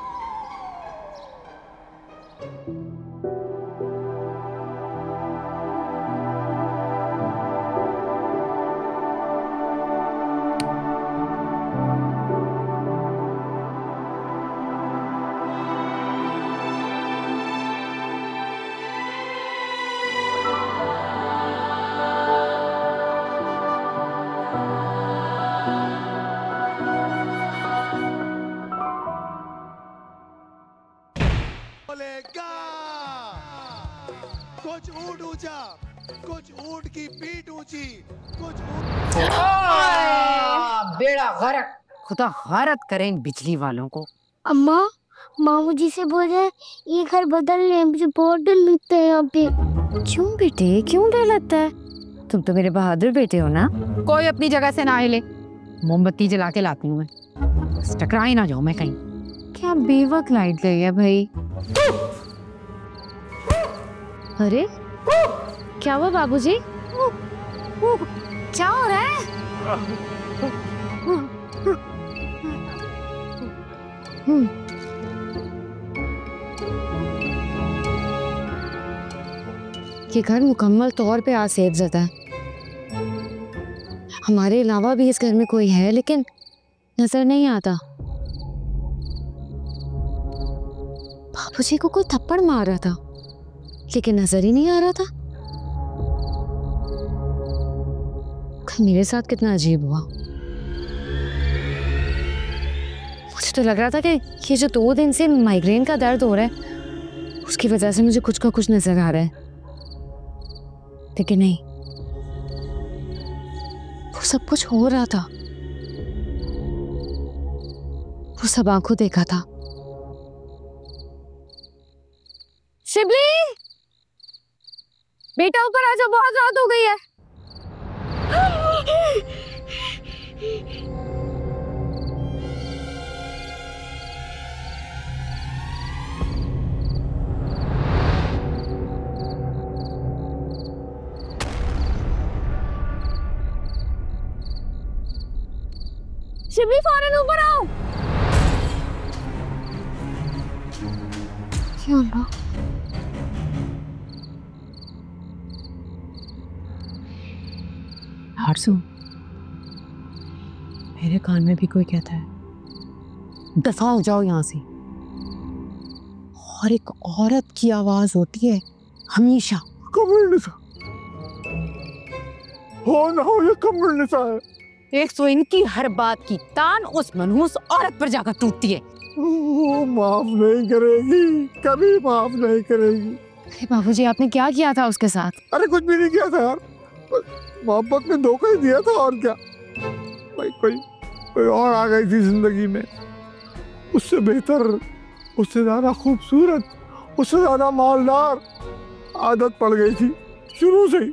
Speaker 9: कुछ ऊंट ऊंचा, कुछ ऊंट की पीठ ऊंची, कुछ
Speaker 14: बेड़ा गरक। खुदा गारत करें बिजली वालों को।
Speaker 8: अम्मा, मामू जी से बोल रहे ये घर बदल रहे हैं, मुझे बहुत डर लगता है यहाँ पे।
Speaker 7: क्यों बेटे, क्यों डर लगता है? तुम तो मेरे बहादुर बेटे हो ना।
Speaker 14: कोई अपनी जगह से ना हिले, मोमबत्ती जला के लाती हूँ मैं, बस टकराई ना जाओ मैं कहीं।
Speaker 7: क्या बेवक लाइट गई है भाई। अरे क्या हुआ बाबूजी? क्या हो रहा है? ये घर मुकम्मल तौर पे आसेफ ज़दा है। हमारे अलावा भी इस घर में कोई है, लेकिन नजर नहीं आता। बाबूजी को कोई थप्पड़ मार रहा था, लेकिन नजर ही नहीं आ रहा था। मेरे साथ कितना अजीब हुआ। मुझे तो लग रहा था कि ये जो 2 दिन से माइग्रेन का दर्द हो रहा है, उसकी वजह से मुझे कुछ का कुछ नजर आ रहा है, लेकिन नहीं, वो सब कुछ हो रहा था। वो सब आंखों देखा था। शिबली, बेटा ऊपर आ जाओ, बहुत रात हो गई है। शिबली फौरन ऊपर आओ। या अल्लाह,
Speaker 3: हारसू, मेरे कान में भी कोई कहता है दफा हो जाओ यहाँ से। और एक औरत की आवाज होती है हमेशा।
Speaker 9: कमरनिसा हो ना हो, ये कमरनिसा है।
Speaker 3: एक तो इनकी हर बात की तान उस मनहूस औरत पर जाकर टूटती है।
Speaker 9: वो माफ नहीं करेगी, कभी माफ नहीं करेगी।
Speaker 7: बाबूजी, आपने क्या किया था उसके साथ?
Speaker 9: अरे कुछ भी नहीं किया था यार, मोहब्बत में धोखा ही दिया था और क्या। भाई कोई और आ गई थी जिंदगी में, उससे बेहतर, उससे ज्यादा खूबसूरत, उससे ज्यादा मालदार। आदत पड़ गई थी शुरू से ही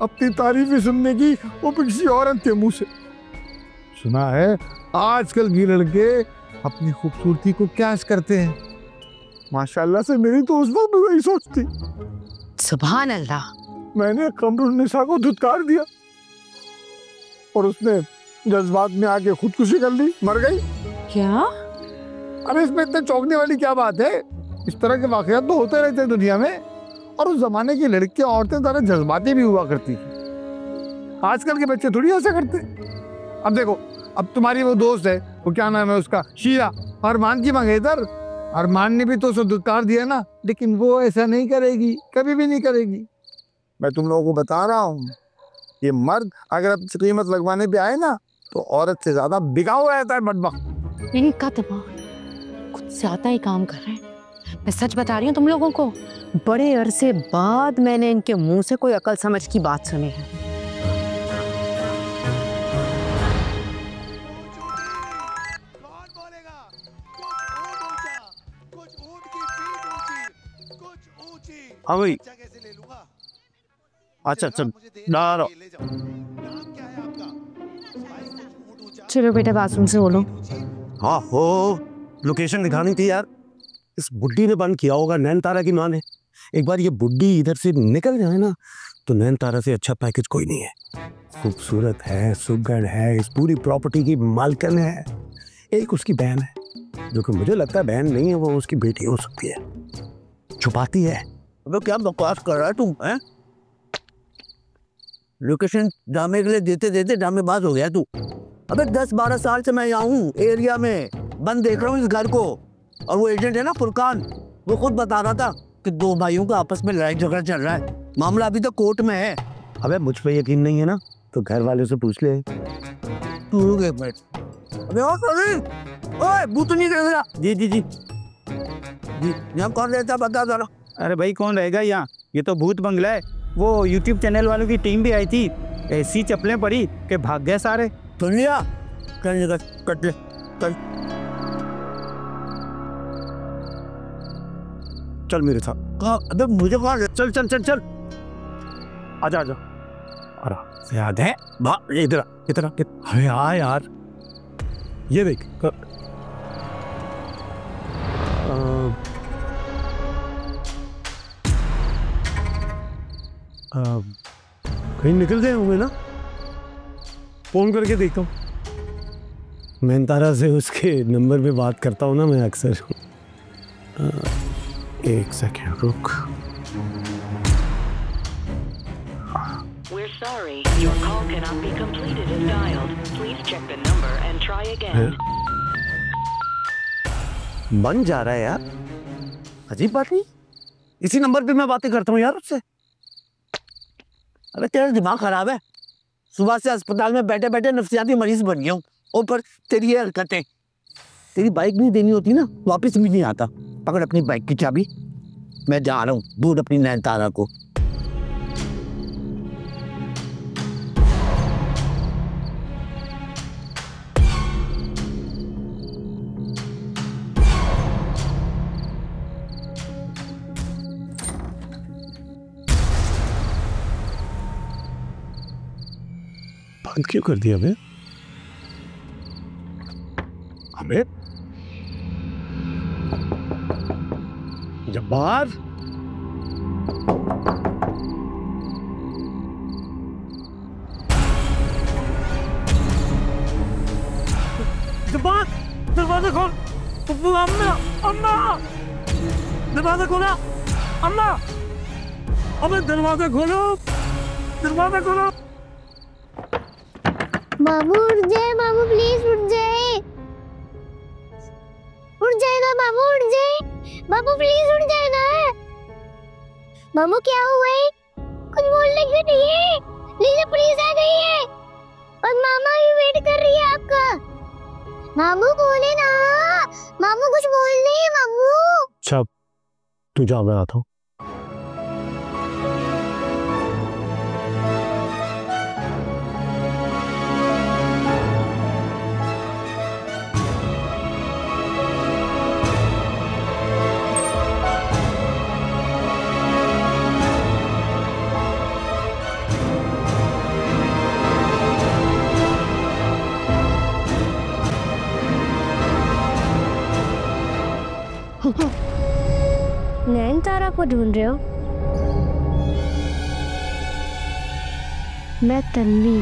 Speaker 9: अपनी तारीफें सुनने की, वो किसी औरत के मुंह से। सुना है आजकल के लड़के अपनी खूबसूरती को कैश करते हैं। माशाल्लाह से मेरी तो उस वक्त भी वही सोच थी।
Speaker 3: सुभान अल्लाह।
Speaker 9: मैंने कमरुन्निसा को धुतकार दिया और उसने जज्बात में आके खुदकुशी कर ली, मर गई।
Speaker 3: क्या?
Speaker 9: अरे इसमें इतने चौंकने वाली क्या बात है? इस तरह के वाकयात तो होते रहते हैं दुनिया में। और उस जमाने की लड़कियां, औरतें ज़्यादा जज्बाती भी हुआ करती थी। आजकल के बच्चे थोड़ी ऐसा करते। अब देखो, अब तुम्हारी वो दोस्त है, वो क्या नाम है उसका, शीला, अरमान की मंगेतर। अरमान ने भी तो उसे धुतकार दिया ना, लेकिन वो ऐसा नहीं करेगी, कभी भी नहीं करेगी। मैं तुम लोगों को बता रहा हूँ, ये मर्द अगर अपनी कीमत लगवाने पे आए ना, तो औरत से ज्यादा बिका हुआ रहता है बदबख्त।
Speaker 3: इनका दिमाग कुछ ज्यादा ही काम कर रहे हैं। मैं सच बता रही हूँ तुम लोगों को, बड़े अरसे बाद मैंने इनके मुंह से कोई अकल समझ की बात सुनी है।
Speaker 1: हाँ भाई, अच्छा चल डालो।
Speaker 7: चलो बेटा, बाथरूम से बोलो।
Speaker 1: हाँ हो, लोकेशन दिखानी थी यार। इस बुड्ढी ने बंद किया होगा, नैनतारा की माँ ने। एक बार ये बुड्ढी इधर से निकल जाए ना, तो नैनतारा से अच्छा पैकेज कोई नहीं है। खूबसूरत है, सुगढ़ है, इस पूरी प्रॉपर्टी की मालकिन है। एक उसकी बहन है, जो कि मुझे लगता है बहन नहीं है, वो उसकी बेटी हो सकती है, छुपाती है।
Speaker 2: अबे क्या बकवास कर रहा है तुम, हैं? लोकेशन ड्रामे के लिए देते देते ड्रामेबाज हो गया तू। अबे 10-12 साल से मैं यहाँ हूँ एरिया में, बंद देख रहा हूँ इस घर को। और वो एजेंट है ना फुरकान, वो खुद बता रहा था कि दो भाइयों का आपस में लड़ाई झगड़ा चल रहा है। मामला अभी तो कोर्ट में है।
Speaker 1: अबे मुझ पे यकीन नहीं है ना, तो घर वालों से पूछ ले।
Speaker 2: तू रुक एक मिनट। अबे ओए भूत नहीं कर रहा।
Speaker 16: जी जी जी
Speaker 2: जी, यहाँ कौन रहता बता जरा।
Speaker 16: अरे भाई कौन रहेगा यहाँ, ये तो भूत बंगला है। वो यूट्यूब चैनल वालों की टीम भी आई थी, ऐसी चप्पलें पड़ी कि भाग गए सारे।
Speaker 2: सुन लिया, कट ले चल।
Speaker 1: चल मेरे साथ।
Speaker 2: अबे मुझे कौन,
Speaker 1: चल चल चल चल, आजा आजा। अरे से याद है, इधर इधर। अरे हाँ यार, ये देख। कहीं निकल गए होंगे ना, फोन करके देखता हूँ। नैनतारा से उसके नंबर पे बात करता हूँ ना मैं अक्सर। एक सेकेंड रुक।
Speaker 17: We're sorry, your call cannot be completed as dialed. Please check the number and try again.
Speaker 1: बन जा रहा है यार, अजीब बात नहीं। इसी नंबर पे मैं बातें करता हूँ यार उससे।
Speaker 2: अबे तेरा दिमाग खराब है, सुबह से अस्पताल में बैठे बैठे नफ्सियाती मरीज बन गया हूँ। ऊपर तेरी ये हरकतें। तेरी बाइक नहीं देनी होती ना, वापस भी नहीं आता। पकड़ अपनी बाइक की चाबी, मैं जा रहा हूँ दूर अपनी नैनतारा को।
Speaker 1: बंद क्यों कर दिया हमें? हमें जब्बार, दरवाजा खोल। अम्मा अम्मा दरवाजा खोला। अम्मा अबे दरवाजा खोलो, दरवाजा खोलो।
Speaker 8: मामू उठ जाए, मामू प्लीज उठ जाए, उठ जाए ना मामू, उठ जाए मामू, प्लीज उठ जाए ना। मामू क्या हुआ है? कुछ बोलने क्यों नहीं है? लीजिए पुलिस आ गई है और मामा भी वेट कर रही है आपका। मामू बोले ना, मामू कुछ बोल रही है मामू।
Speaker 1: अच्छा तू जा, मैं आता हूँ।
Speaker 8: नैनतारा को ढूंढ रहे हो? मैं तन्वी।